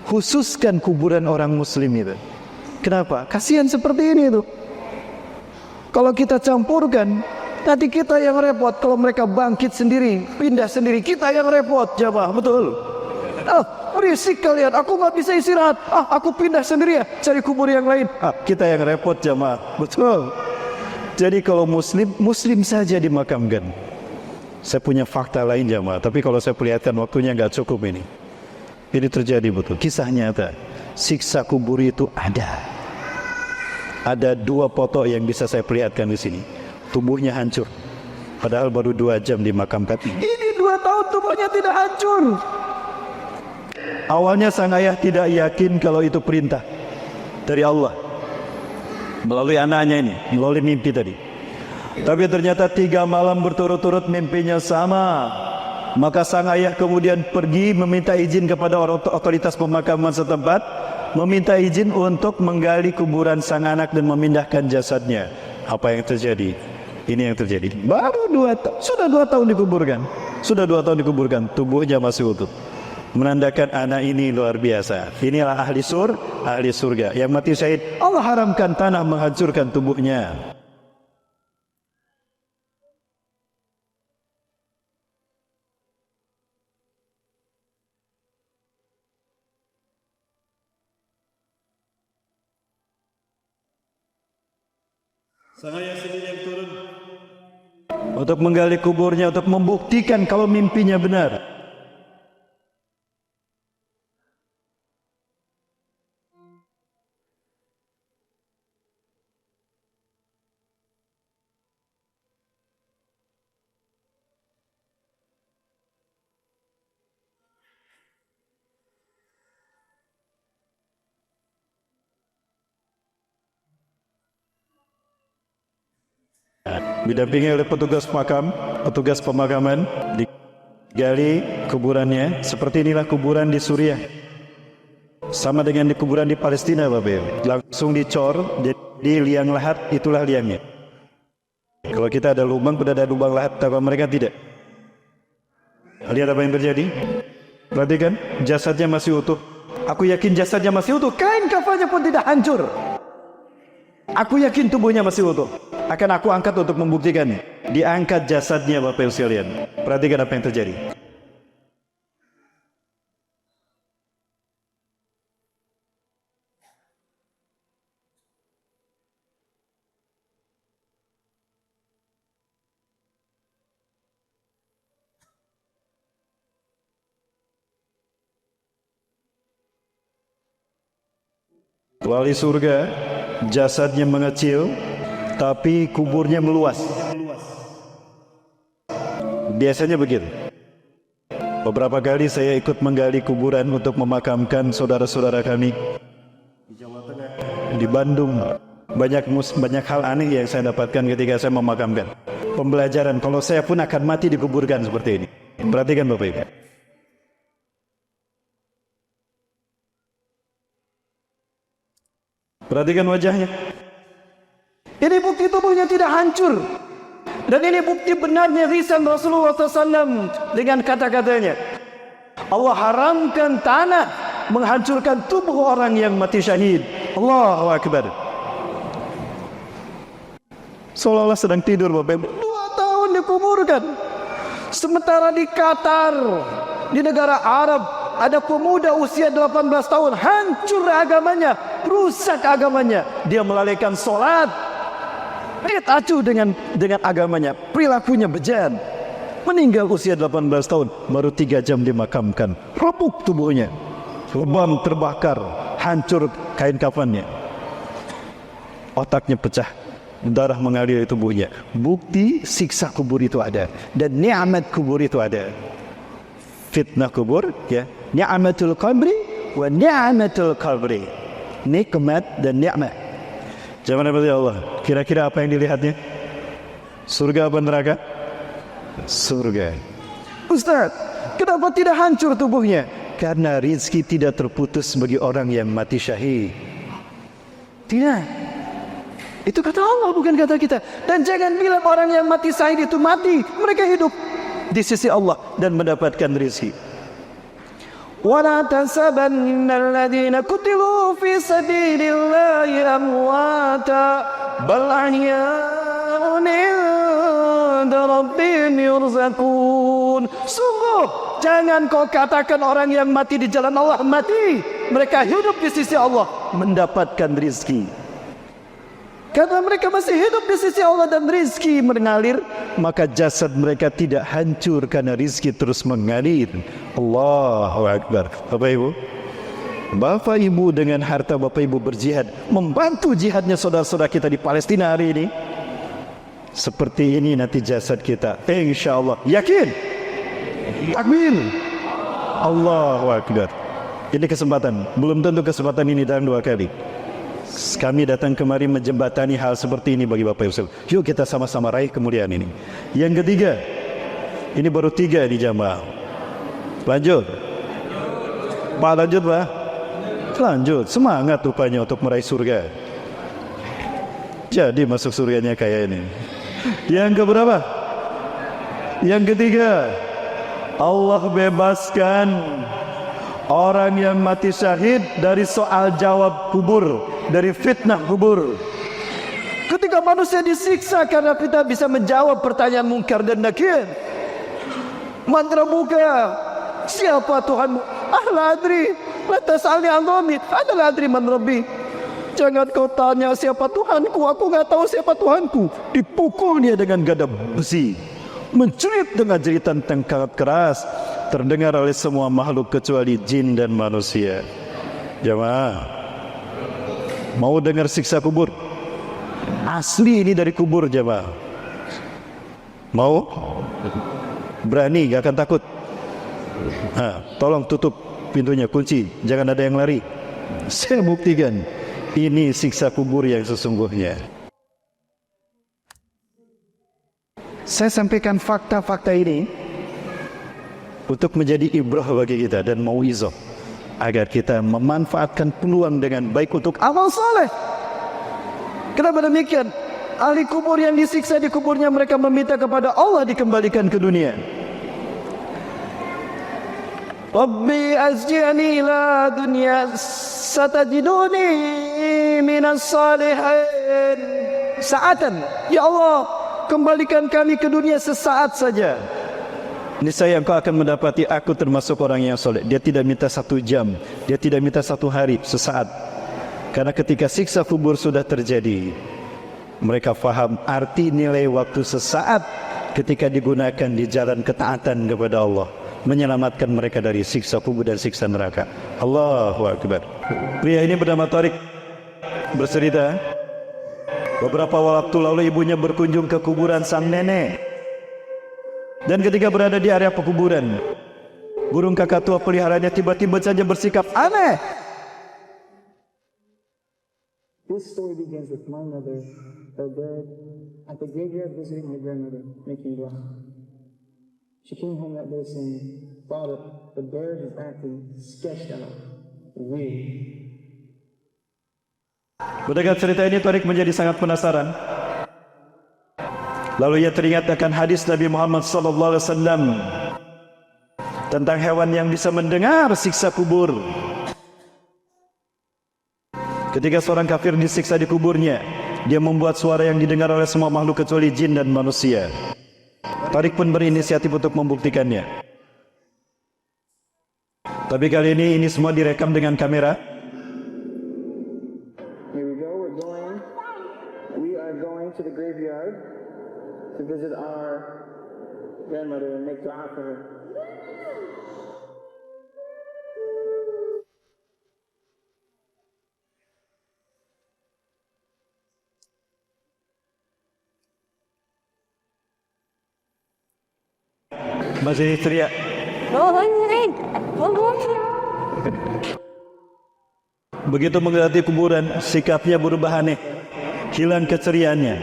Khususkan kuburan orang muslim itu. Kenapa? Kasihan seperti ini tuh. Kalau kita campurkan, nanti kita yang repot. Kalau mereka bangkit sendiri, pindah sendiri, kita yang repot, jamaah, betul? Berisik kalian, aku nggak bisa istirahat. Aku pindah sendiri ya, cari kubur yang lain. Kita yang repot, jamaah, betul? Jadi kalau muslim saja dimakamkan. Saya punya fakta lain jamaah, tapi kalau saya perlihatkan waktunya nggak cukup ini. Ini terjadi betul, kisah nyata. Siksa kubur itu ada. Ada 2 foto yang bisa saya perlihatkan di sini. Tubuhnya hancur, padahal baru 2 jam dimakamkan. Ini 2 tahun tubuhnya tidak hancur. Awalnya sang ayah tidak yakin kalau itu perintah dari Allah melalui anaknya ini, melalui mimpi tadi. Tapi ternyata 3 malam berturut-turut mimpinya sama. Maka sang ayah kemudian pergi meminta izin kepada otoritas pemakaman setempat, meminta izin untuk menggali kuburan sang anak dan memindahkan jasadnya. Apa yang terjadi? Ini yang terjadi. Baru 2 tahun, sudah 2 tahun dikuburkan. Sudah 2 tahun dikuburkan, tubuhnya masih utuh. Menandakan anak ini luar biasa. Inilah ahli surga. Yang mati syahid, Allah haramkan tanah menghancurkan tubuhnya. Sang ayah sendiri yang turun untuk menggali kuburnya, untuk membuktikan kalau mimpinya benar. Didampingi oleh petugas pemakaman, digali kuburannya. Seperti inilah kuburan di Suriah, sama dengan di kuburan di Palestina, Bapak Ibu. Langsung dicor, jadi liang lahat itulah liangnya. Kalau kita ada lubang, sudah ada lubang lahat, tapi mereka tidak. Lihat apa yang terjadi. Perhatikan, jasadnya masih utuh. Aku yakin jasadnya masih utuh, kain kafannya pun tidak hancur. Aku yakin tubuhnya masih utuh. Akan aku angkat untuk membuktikannya. Diangkat jasadnya, Bapak Ibu sekalian. Perhatikan apa yang terjadi. Wali surga, jasadnya mengecil, tapi kuburnya meluas. Biasanya begitu. Beberapa kali saya ikut menggali kuburan untuk memakamkan saudara-saudara kami di Jawa Tengah, di Bandung. Banyak hal aneh yang saya dapatkan ketika saya memakamkan. Pembelajaran, kalau saya pun akan mati dikuburkan seperti ini. Perhatikan Bapak Ibu. Perhatikan wajahnya. Ini bukti tubuhnya tidak hancur. Dan ini bukti benarnya lisan Rasulullah SAW dengan kata-katanya, Allah haramkan tanah menghancurkan tubuh orang yang mati syahid. Allahu Akbar. Seolah-olah sedang tidur, Bapak Ibu. 2 tahun dikuburkan. Sementara di Qatar, di negara Arab, ada pemuda usia 18 tahun, hancur agamanya, rusak agamanya. Dia melalaikan sholat, dia acuh dengan agamanya, perilakunya bejat. Meninggal usia 18 tahun, baru 3 jam dimakamkan. Repuk tubuhnya, lebam terbakar, hancur kain kafannya, otaknya pecah, darah mengalir di tubuhnya. Bukti siksa kubur itu ada, dan nikmat kubur itu ada. Fitnah kubur, ya, ni'matul qabri wa ni'matul qabri, nikmat dan nikmat. Jangan berarti Allah. Kira-kira apa yang dilihatnya? Surga apa neraka? Surga. Ustaz, kenapa tidak hancur tubuhnya? Karena rizki tidak terputus bagi orang yang mati syahid. Tidak. Itu kata Allah, bukan kata kita. Dan jangan bilang orang yang mati syahid itu mati. Mereka hidup di sisi Allah dan mendapatkan rizki. وَلَا تَحْسَبَنَّ الَّذِينَ قُتِلُوا فِي سَبِيلِ اللَّهِ أَمْوَاتًا بَلْ أَحْيَاءٌ عِندَ رَبِّهِمْ يُرْزَقُونَ. Sungguh jangan kau katakan orang yang mati di jalan Allah mati. Mereka hidup di sisi Allah mendapatkan rizki. Karena mereka masih hidup di sisi Allah dan rizki mengalir, maka jasad mereka tidak hancur karena rizki terus mengalir. Allahu Akbar. Bapak Ibu dengan harta Bapak Ibu berjihad, membantu jihadnya saudara-saudara kita di Palestina hari ini. Seperti ini nanti jasad kita, insya Allah. Yakin? Takbir. Allahu Akbar. Ini kesempatan, belum tentu kesempatan ini dalam 2 kali. Kami datang kemari menjembatani hal seperti ini bagi Bapak Ibu. Yuk kita sama-sama raih kemuliaan ini. Yang ketiga, ini baru 3 di jamaah. Lanjut Pak, lanjut Pak. Lanjut, semangat rupanya untuk meraih surga. Jadi masuk surganya kayak ini. Yang keberapa? Yang ketiga, Allah bebaskan orang yang mati syahid dari soal jawab kubur, dari fitnah kubur. Ketika manusia disiksa karena kita bisa menjawab pertanyaan mungkar dan nakir. Mantra buka, siapa Tuhanmu? La adri, la tas'alni an rabbi, ana la adri man rabbi. Jangan kau tanya siapa Tuhanku, aku nggak tahu siapa Tuhanku. Dipukul dia dengan gada besi, menjerit dengan jeritan tengkap keras, terdengar oleh semua makhluk kecuali jin dan manusia. Jamaah, mau dengar siksa kubur? Asli ini dari kubur, jamaah. Mau? Berani, gak akan takut? Tolong tutup pintunya, kunci, jangan ada yang lari. Saya buktikan, ini siksa kubur yang sesungguhnya. Saya sampaikan fakta-fakta ini untuk menjadi ibrah bagi kita dan mauizah, agar kita memanfaatkan peluang dengan baik untuk amal soleh. Kenapa demikian? Ahli kubur yang disiksa di kuburnya, mereka meminta kepada Allah dikembalikan ke dunia. Rabbi azjani ila dunya satajiduni minas salihin sa'atan. Ya Allah, kembalikan kami ke dunia sesaat saja. Niscaya engkau akan mendapati aku termasuk orang yang soleh. Dia tidak minta 1 jam, dia tidak minta 1 hari, sesaat. Karena ketika siksa kubur sudah terjadi, mereka faham arti nilai waktu sesaat ketika digunakan di jalan ketaatan kepada Allah, menyelamatkan mereka dari siksa kubur dan siksa neraka. Allahu Akbar. Pria ini bernama Tariq bercerita, beberapa waktu lalu ibunya berkunjung ke kuburan sang nenek. Dan ketika berada di area pekuburan, burung kakatua peliharaannya tiba-tiba saja bersikap aneh. This story begins with my mother, her bird, at the graveyard visiting her grandmother, making dua. She came home that day saying, Father, the bird is acting sketched out, weird. Mendengar cerita ini, Tariq menjadi sangat penasaran. Lalu ia teringat akan hadis Nabi Muhammad SAW tentang hewan yang bisa mendengar siksa kubur. Ketika seorang kafir disiksa di kuburnya, dia membuat suara yang didengar oleh semua makhluk kecuali jin dan manusia. Tariq pun berinisiatif untuk membuktikannya. Tapi kali ini semua direkam dengan kamera. Here we go, we are going to the graveyard to visit our grandmother and make dua for her. Masih teriak. Begitu mendekati kuburan, sikapnya berubah aneh, hilang keceriaannya.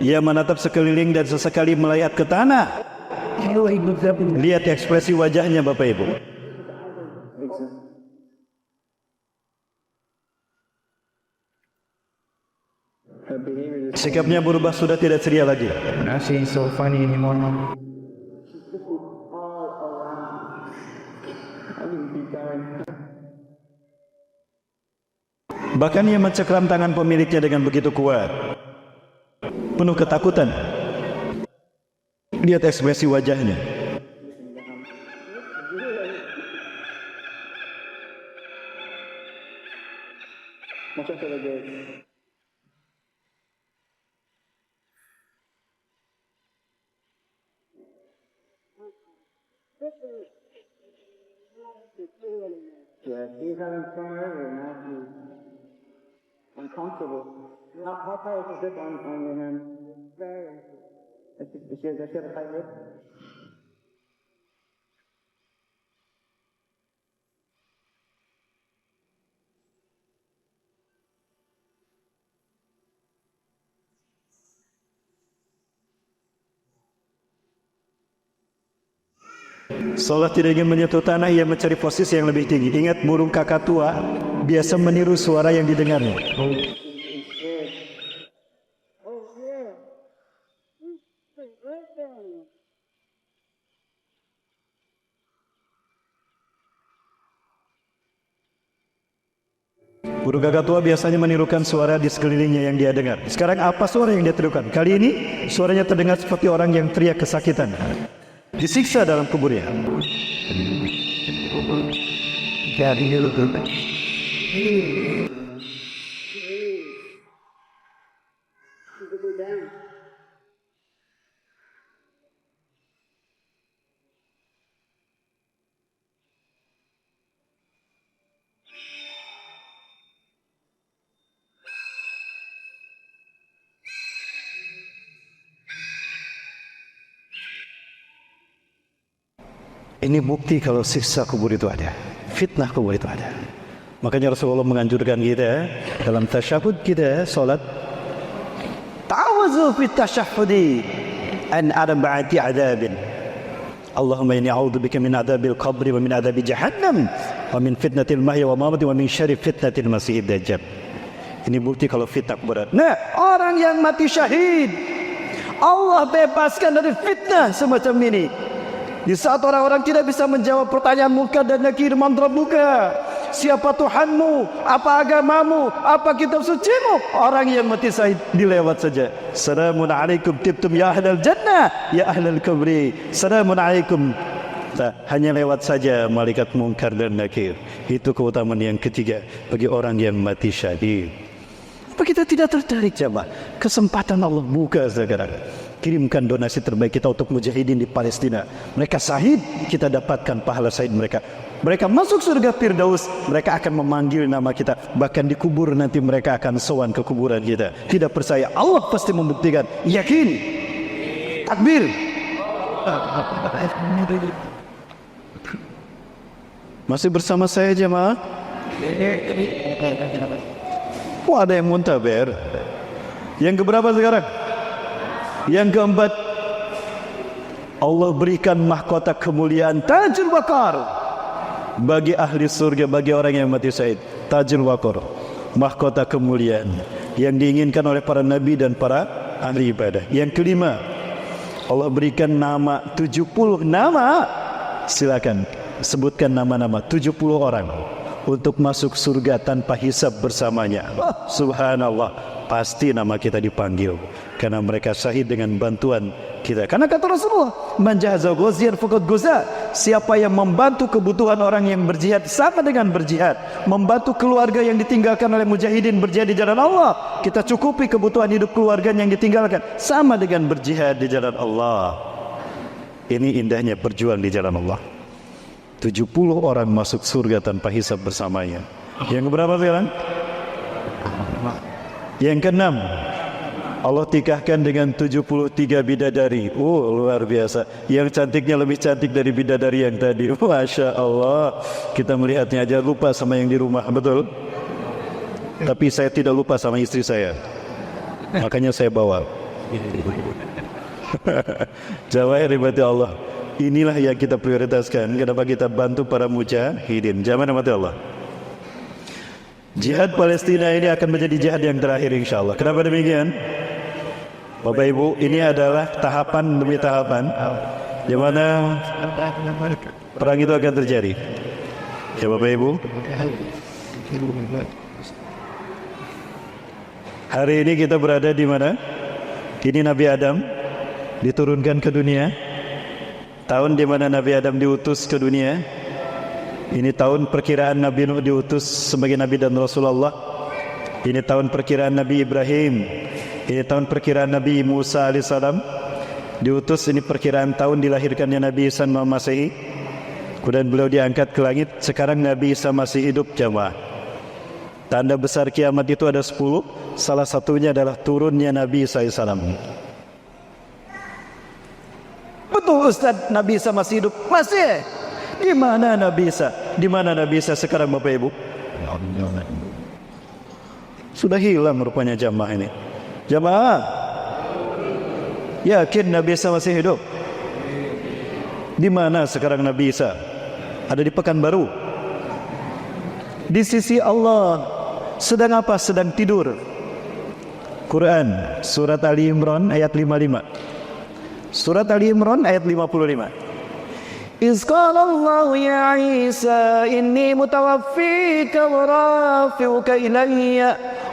Ia menatap sekeliling dan sesekali melihat ke tanah. Lihat ekspresi wajahnya, Bapak Ibu. Sikapnya berubah, sudah tidak ceria lagi. Not seeing so funny anymore. Bahkan ia mencekram tangan pemiliknya dengan begitu kuat, penuh ketakutan. Lihat ekspresi wajahnya. He's having fun earlier, now he's uncomfortable. How powerful is this on your hand? Very. Does she have a tight lip? Seolah tidak ingin menyentuh tanah, ia mencari posisi yang lebih tinggi. Ingat, burung kakatua biasa meniru suara yang didengarnya. Guru gagak tua biasanya menirukan suara di sekelilingnya yang dia dengar. Sekarang apa suara yang dia tirukan? Kali ini suaranya terdengar seperti orang yang teriak kesakitan, disiksa dalam kuburnya. Ini bukti kalau siksa kubur itu ada, fitnah kubur itu ada. Makanya Rasulullah menganjurkan kita dalam tasyahud kita solat, ta'awazu fit tasyahudi an arba'ati adabin. Allahumma inni a'udzubika min adzabil qabri wa min adzabi jahannam wa min fitnatil mahya wa mamati wa min syarri fitnatil masiihid dajjal. Ini bukti kalau fitnah kubur. Nah, orang yang mati syahid Allah bebaskan dari fitnah semacam ini. Di saat orang-orang tidak bisa menjawab pertanyaan munkar dan nakir, man rabbuka, siapa Tuhanmu, apa agamamu, apa kitab sucimu, orang yang mati syahid dilewat saja. Assalamun alaikum tibtum ya ahlal jannah ya ahlal kubri. Assalamun alaikum. Hanya lewat saja malaikat munkar dan nakir. Itu keutamaan yang ketiga bagi orang yang mati syahid. Apa kita tidak tertarik jemaah? Kesempatan Allah buka sekarang. Kirimkan donasi terbaik kita untuk mujahidin di Palestina. Mereka syahid, kita dapatkan pahala syahid mereka. Mereka masuk surga Firdaus, mereka akan memanggil nama kita. Bahkan di kubur nanti mereka akan sowan ke kuburan kita. Tidak percaya, Allah pasti membuktikan. Yakin. Takbir. Masih bersama saya jemaah? Wah, ada yang muntaber. Yang keberapa sekarang? Yang keempat, Allah berikan mahkota kemuliaan Tajul Waqar bagi ahli surga, bagi orang yang mati syahid. Tajul Waqar, mahkota kemuliaan yang diinginkan oleh para nabi dan para ahli ibadah. Yang kelima, Allah berikan nama 70 nama. Silakan sebutkan nama-nama 70 orang untuk masuk surga tanpa hisab bersamanya. Subhanallah. Pasti nama kita dipanggil karena mereka syahid dengan bantuan kita. Karena kata Rasulullah, man jahaza ghaziyan faqad ghaza. Siapa yang membantu kebutuhan orang yang berjihad sama dengan berjihad. Membantu keluarga yang ditinggalkan oleh mujahidin berjihad di jalan Allah, kita cukupi kebutuhan hidup keluarga yang ditinggalkan, sama dengan berjihad di jalan Allah. Ini indahnya berjuang di jalan Allah. 70 orang masuk surga tanpa hisab bersamanya. Yang berapa sekarang? Yang keenam, Allah tikahkan dengan 73 bidadari. Oh, luar biasa. Yang cantiknya lebih cantik dari bidadari yang tadi. Masya Allah. Kita melihatnya aja lupa sama yang di rumah. Betul? Tapi saya tidak lupa sama istri saya. Makanya saya bawa. Jawahir ibadati Allah. Inilah yang kita prioritaskan. Kenapa kita bantu para mujahidin. Jamaah rahmati Allah. Jihad Palestina ini akan menjadi jihad yang terakhir insya Allah. Kenapa demikian? Bapak Ibu, ini adalah tahapan demi tahapan di mana perang itu akan terjadi. Ya Bapak Ibu, hari ini kita berada di mana? Ini Nabi Adam diturunkan ke dunia. Tahun di mana Nabi Adam diutus ke dunia. Ini tahun perkiraan Nabi Nuh diutus sebagai Nabi dan Rasulullah. Ini tahun perkiraan Nabi Ibrahim. Ini tahun perkiraan Nabi Musa alaihissalam diutus. Ini perkiraan tahun dilahirkannya Nabi Isa Masehi. Kemudian beliau diangkat ke langit. Sekarang Nabi Isa masih hidup jamaah. Tanda besar kiamat itu ada 10. Salah satunya adalah turunnya Nabi Isa alaihissalam. Betul Ustaz, Nabi Isa masih hidup? Masih. Di mana Nabi Isa? Di mana Nabi Isa sekarang Bapak Ibu? Sudah hilang rupanya jamaah ini. Jamaah, yakin Nabi Isa masih hidup? Di mana sekarang Nabi Isa? Ada di Pekanbaru. Di sisi Allah sedang apa? Sedang tidur. Quran surat Ali Imran ayat 55. Surat Ali Imran ayat 55. إذ قال الله يا عيسى إني متوفيك ورافعك إلي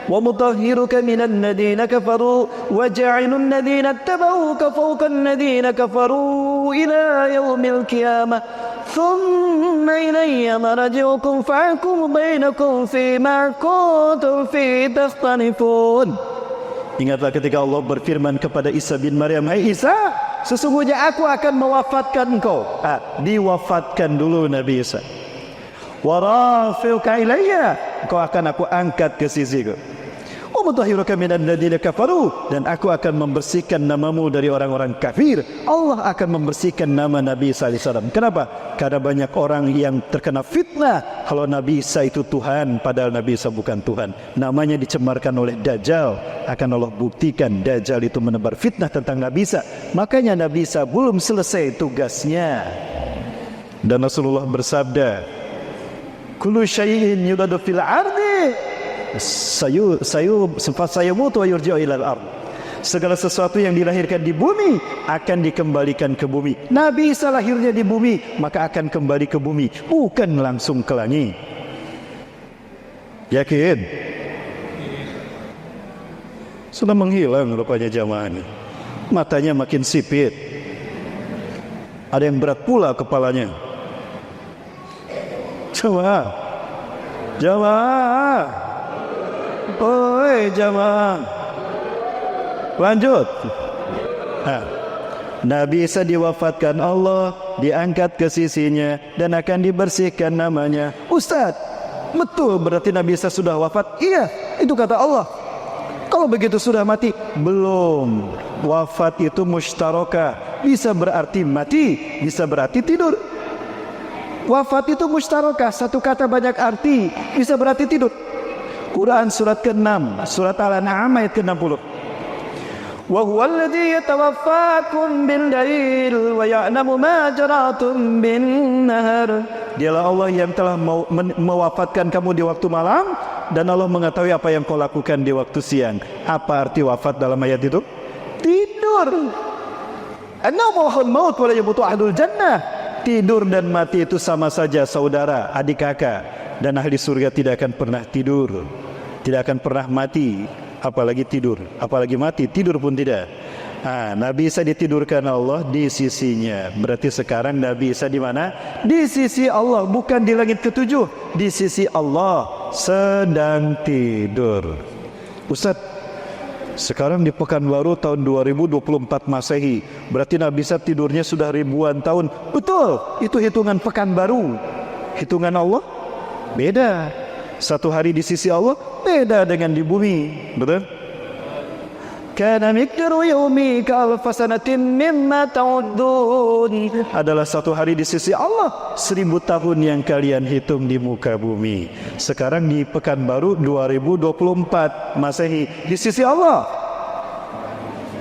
ومطهرك من الذين كفروا وجاعل الذين اتبعوك فوق الذين كفروا إلى يوم القيامة ثم إلي مرجعكم فأحكم بينكم فيما كنتم فيه تختلفون. Ingatlah ketika Allah berfirman kepada Isa bin Maryam, "Hai Isa, sesungguhnya aku akan mewafatkan engkau." Diwafatkan dulu Nabi Isa. "Wa rafi'uka ilayya," engkau akan aku angkat ke sisiku. "Wa mutahhiruka minal ladzina kafaru," dan aku akan membersihkan namamu dari orang-orang kafir. Allah akan membersihkan nama Nabi Isa alaihissalam. Kenapa? Karena banyak orang yang terkena fitnah kalau Nabi Isa itu Tuhan, padahal Nabi Isa bukan Tuhan. Namanya dicemarkan oleh Dajjal. Akan Allah buktikan Dajjal itu menebar fitnah tentang Nabi Isa. Makanya Nabi Isa belum selesai tugasnya. Dan Rasulullah bersabda, "Kullu syai'in yuladu fil ardi sayyamutu wa yurja'u ilal ard." Segala sesuatu yang dilahirkan di bumi akan dikembalikan ke bumi. Nabi Isa lahirnya di bumi, maka akan kembali ke bumi, bukan langsung ke langit. Yakin? Sudah menghilang rupanya jamaah ini. Matanya makin sipit. Ada yang berat pula kepalanya. Jamaah, jamaah, oi jamaah. Lanjut. Nabi Isa diwafatkan Allah, diangkat ke sisinya dan akan dibersihkan namanya. Ustaz, betul berarti Nabi Isa sudah wafat? Iya, itu kata Allah. Kalau begitu sudah mati? Belum. Wafat itu mustarakah, bisa berarti mati, bisa berarti tidur. Wafat itu mustarakah, satu kata banyak arti, bisa berarti tidur. Quran surat ke-6, surat Al-An'am ayat ke-60. Wa huwa alladhi yatawaffakum bil-lail wa ya'lamu ma jaratum bin-nahar. Dialah Allah yang telah mewafatkan kamu di waktu malam, dan Allah mengetahui apa yang kau lakukan di waktu siang. Apa arti wafat dalam ayat itu? Tidur. An-nawmu maut wa la yamutu ahlul jannah. Tidur dan mati itu sama saja, saudara, adik kakak. Dan ahli surga tidak akan pernah tidur, tidak akan pernah mati, apalagi tidur, apalagi mati, tidur pun tidak. Nabi Isa ditidurkan Allah di sisinya. Berarti sekarang Nabi Isa di mana? Di sisi Allah, bukan di langit ketujuh. Di sisi Allah, sedang tidur. Ustaz, sekarang di Pekanbaru tahun 2024 Masehi, berarti Nabi Isa tidurnya sudah ribuan tahun. Betul, itu hitungan Pekanbaru. Hitungan Allah beda. Satu hari di sisi Allah beda dengan di bumi. Betul? Kana miqdaru yaumi ka'alfa sanatin mimma ta'uddun. Adalah satu hari di sisi Allah 1000 tahun yang kalian hitung di muka bumi. Sekarang di Pekanbaru 2024 Masehi, di sisi Allah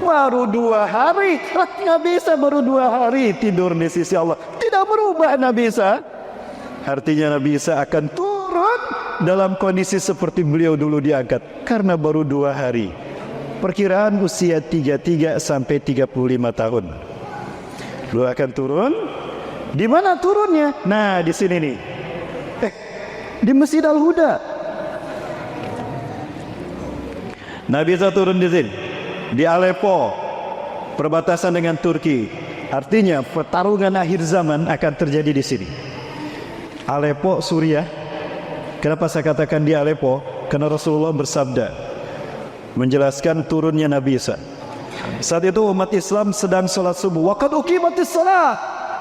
baru 2 hari. Nabi Isa baru 2 hari tidur di sisi Allah. Tidak berubah Nabi Isa. Artinya Nabi Isa akan turun dalam kondisi seperti beliau dulu diangkat, karena baru 2 hari. Perkiraan usia 33 sampai 35 tahun. Beliau akan turun. Di mana turunnya? Nah, di sini nih. Di Masjid Al-Huda. Nabi Isa turun di sini. Di Aleppo, perbatasan dengan Turki. Artinya pertarungan akhir zaman akan terjadi di sini. Aleppo, Suriah. Kenapa saya katakan di Aleppo? Karena Rasulullah bersabda menjelaskan turunnya Nabi Isa. Saat itu umat Islam sedang sholat subuh. Wa qad uqimatis shalah,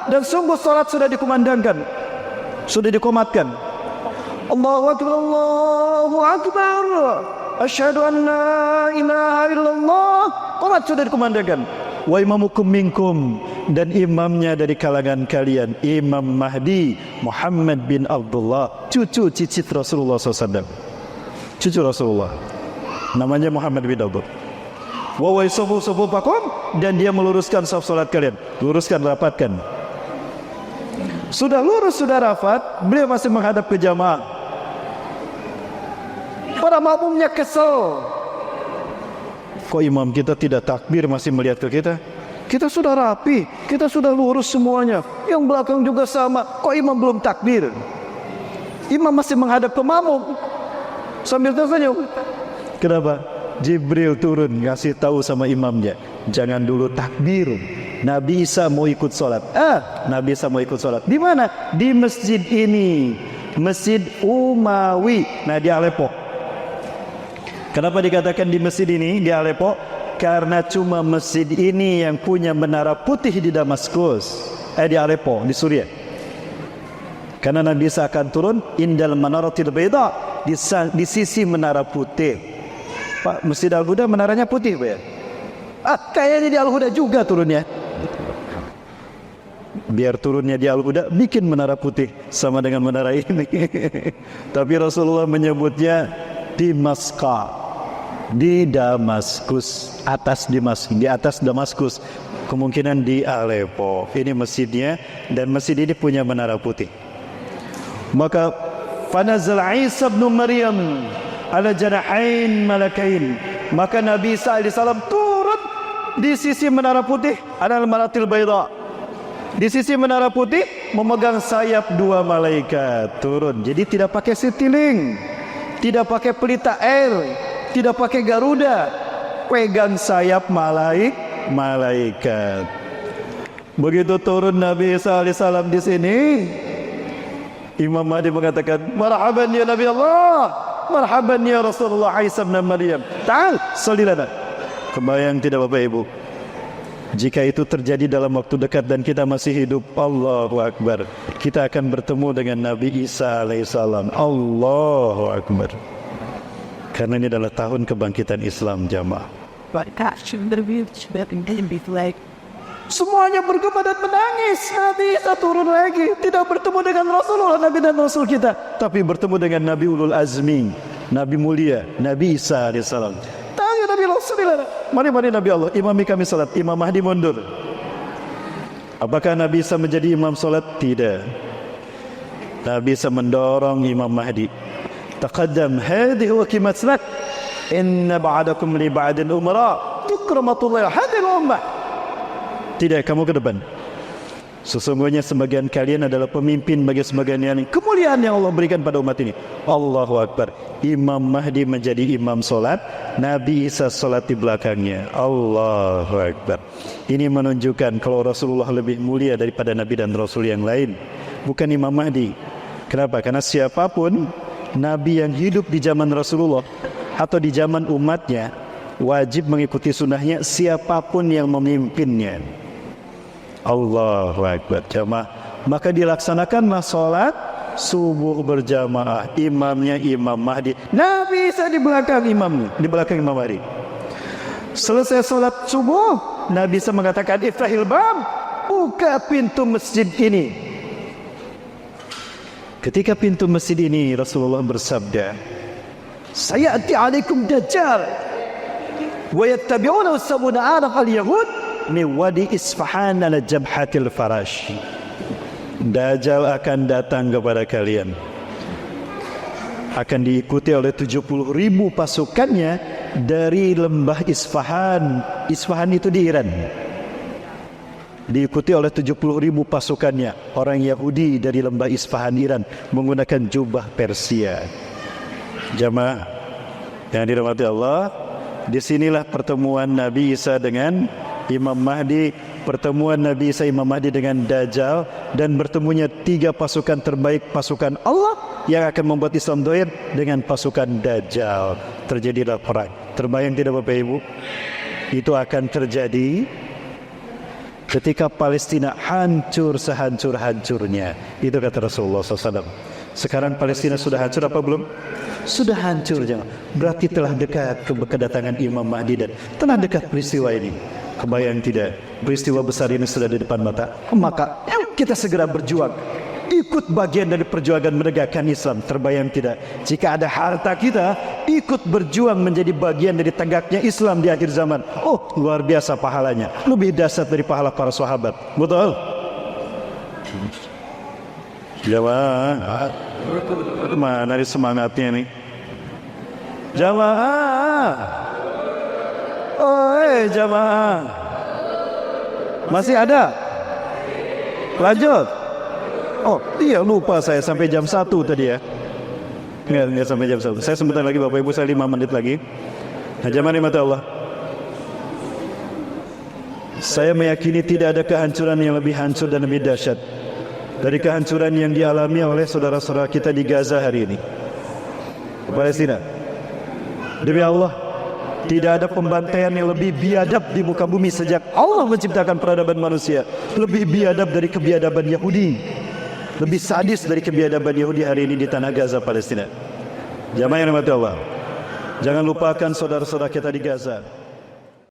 dan sungguh sholat sudah dikumandangkan, sudah dikomatkan. Allahu akbar, Allahu akbar. Asyhadu an la ilaha illallah. Sholat sudah dikumandangkan. Wa imamukum minkum, dan imamnya dari kalangan kalian, Imam Mahdi Muhammad bin Abdullah, cucu cicit Rasulullah SAW. Cucu Rasulullah, namanya Muhammad bin Abdullah. Wa waisofu sofufakum, dan dia meluruskan saf salat kalian. Luruskan, rapatkan. Sudah lurus, sudah rapat, beliau masih menghadap ke jamaah. Para makmumnya kesel. Kok imam kita tidak takbir, masih melihat ke kita? Kita sudah rapi, kita sudah lurus semuanya. yang belakang juga sama. Kok imam belum takbir? Imam masih menghadap ke makmum sambil tersenyum. Kenapa? Jibril turun ngasih tahu sama imamnya, jangan dulu takbir. Nabi Isa mau ikut sholat. Nabi Isa mau ikut sholat. Di mana? Di masjid ini, Masjid Umawi. Nah, di Aleppo. Kenapa dikatakan di masjid ini di Aleppo? Karena cuma masjid ini yang punya menara putih di Damaskus, di Aleppo, di Suriah. Karena Nabi Isa akan turun indal manaratil baida, di sisi menara putih. Pak, Masjid Al-Huda menaranya putih, Pak ya? Kayaknya di Al-Huda juga turunnya. Biar turunnya di Al-Huda bikin menara putih sama dengan menara ini. Tapi Rasulullah menyebutnya di Maska, di Damaskus, di atas Damaskus, kemungkinan di Aleppo. Ini masjidnya, dan masjid ini punya menara putih. Maka fanazal Isa bin Maryam ala janahain malakain, maka Nabi Isa alaihissalam turun di sisi menara putih, adalah maratil baida. Di sisi menara putih memegang sayap dua malaikat turun. Jadi tidak pakai citylink, tidak pakai pelita air, tidak pakai Garuda, pegang sayap malaikat. Begitu turun Nabi Isa alaihissalam di sini, Imam Mahdi mengatakan, marhaban ya Nabi Allah, marhaban ya Rasulullah Isa bin Maryam, ta'al salli lana. Kebayang tidak Bapak Ibu? Jika itu terjadi dalam waktu dekat dan kita masih hidup, Allahu Akbar, kita akan bertemu dengan Nabi Isa alaihissalam. Allahu Akbar. Karena ini adalah tahun kebangkitan Islam, jamaah. Semuanya bergema dan menangis. Nabi Isa turun lagi, tidak bertemu dengan Rasulullah, Nabi dan Rasul kita, tapi bertemu dengan Nabi Ulul Azmi, Nabi mulia, Nabi Isa alaihissalam. Tanya Nabi Rasulullah, mari Nabi Allah, imami kami salat. Imam Mahdi mundur. Apakah Nabi Isa menjadi imam salat? Tidak. Nabi Isa mendorong Imam Mahdi. Taqaddam, hadhihi wa kimat salat. Inna ba'dakum li ba'din umara tukramatullah hadhihi ummah. Tidak, kamu ke depan. Sesungguhnya sebagian kalian adalah pemimpin bagi sebagian yang lain. Kemuliaan yang Allah berikan pada umat ini. Allahu Akbar. Imam Mahdi menjadi imam solat, Nabi Isa solat di belakangnya. Allahu Akbar. Ini menunjukkan kalau Rasulullah lebih mulia daripada Nabi dan Rasul yang lain, bukan Imam Mahdi. Kenapa? Karena siapapun Nabi yang hidup di zaman Rasulullah atau di zaman umatnya wajib mengikuti sunnahnya, siapapun yang memimpinnya. Allahu Akbar. Jamaah, maka dilaksanakanlah sholat subuh berjamaah. Imamnya Imam Mahdi, Nabi Isa di belakang imamnya, di belakang Imam Mahdi. Selesai sholat subuh, Nabi Isa mengatakan, iftahil bab, buka pintu masjid ini. Ketika pintu masjid ini, Rasulullah bersabda, sayati alaikum dajjal wa yattabi'una sab'una alaf al-yahud min wadi Isfahan ala jabhatil farash. Dajjal akan datang kepada kalian, akan diikuti oleh 70.000 pasukannya dari lembah Isfahan. Isfahan itu di Iran. Diikuti oleh 70.000 pasukannya, orang Yahudi dari lembah Isfahan Iran, menggunakan jubah Persia. Jamaah yang dirahmati Allah, disinilah pertemuan Nabi Isa dengan Imam Mahdi, pertemuan Nabi Isa Imam Mahdi dengan Dajjal, dan bertemunya 3 pasukan terbaik, pasukan Allah yang akan membuat Islam doir dengan pasukan Dajjal. Terjadilah perang. Terbayang tidak Bapak Ibu? Itu akan terjadi ketika Palestina hancur sehancur-hancurnya. Itu kata Rasulullah SAW. Sekarang Palestina sudah hancur apa belum? Sudah hancur, jangan. Berarti telah dekat kedatangan Imam Mahdi dan telah dekat peristiwa ini. Kebayang tidak? Peristiwa besar ini sudah di depan mata. Maka kita segera berjuang, ikut bagian dari perjuangan menegakkan Islam. Terbayang tidak? Jika ada harta kita, ikut berjuang menjadi bagian dari tegaknya Islam di akhir zaman. Oh, luar biasa pahalanya, lebih dahsyat dari pahala para sahabat. Betul? Jamaah, mana semangatnya nih? Jamaah, oi jamaah, masih ada? Lanjut. Oh, iya lupa saya sampai jam 1 tadi ya. Enggak sampai jam 1. Saya sebentar lagi Bapak Ibu, saya 5 menit lagi. Hajamani mata Allah. Saya meyakini tidak ada kehancuran yang lebih hancur dan lebih dahsyat dari kehancuran yang dialami oleh saudara-saudara kita di Gaza hari ini, Palestina. Demi Allah, tidak ada pembantaian yang lebih biadab di muka bumi sejak Allah menciptakan peradaban manusia. Lebih biadab dari kebiadaban Yahudi, lebih sadis dari kebiadaban Yahudi hari ini di tanah Gaza, Palestina. Jamaah yang dirahmati Allah, jangan lupakan saudara-saudara kita di Gaza.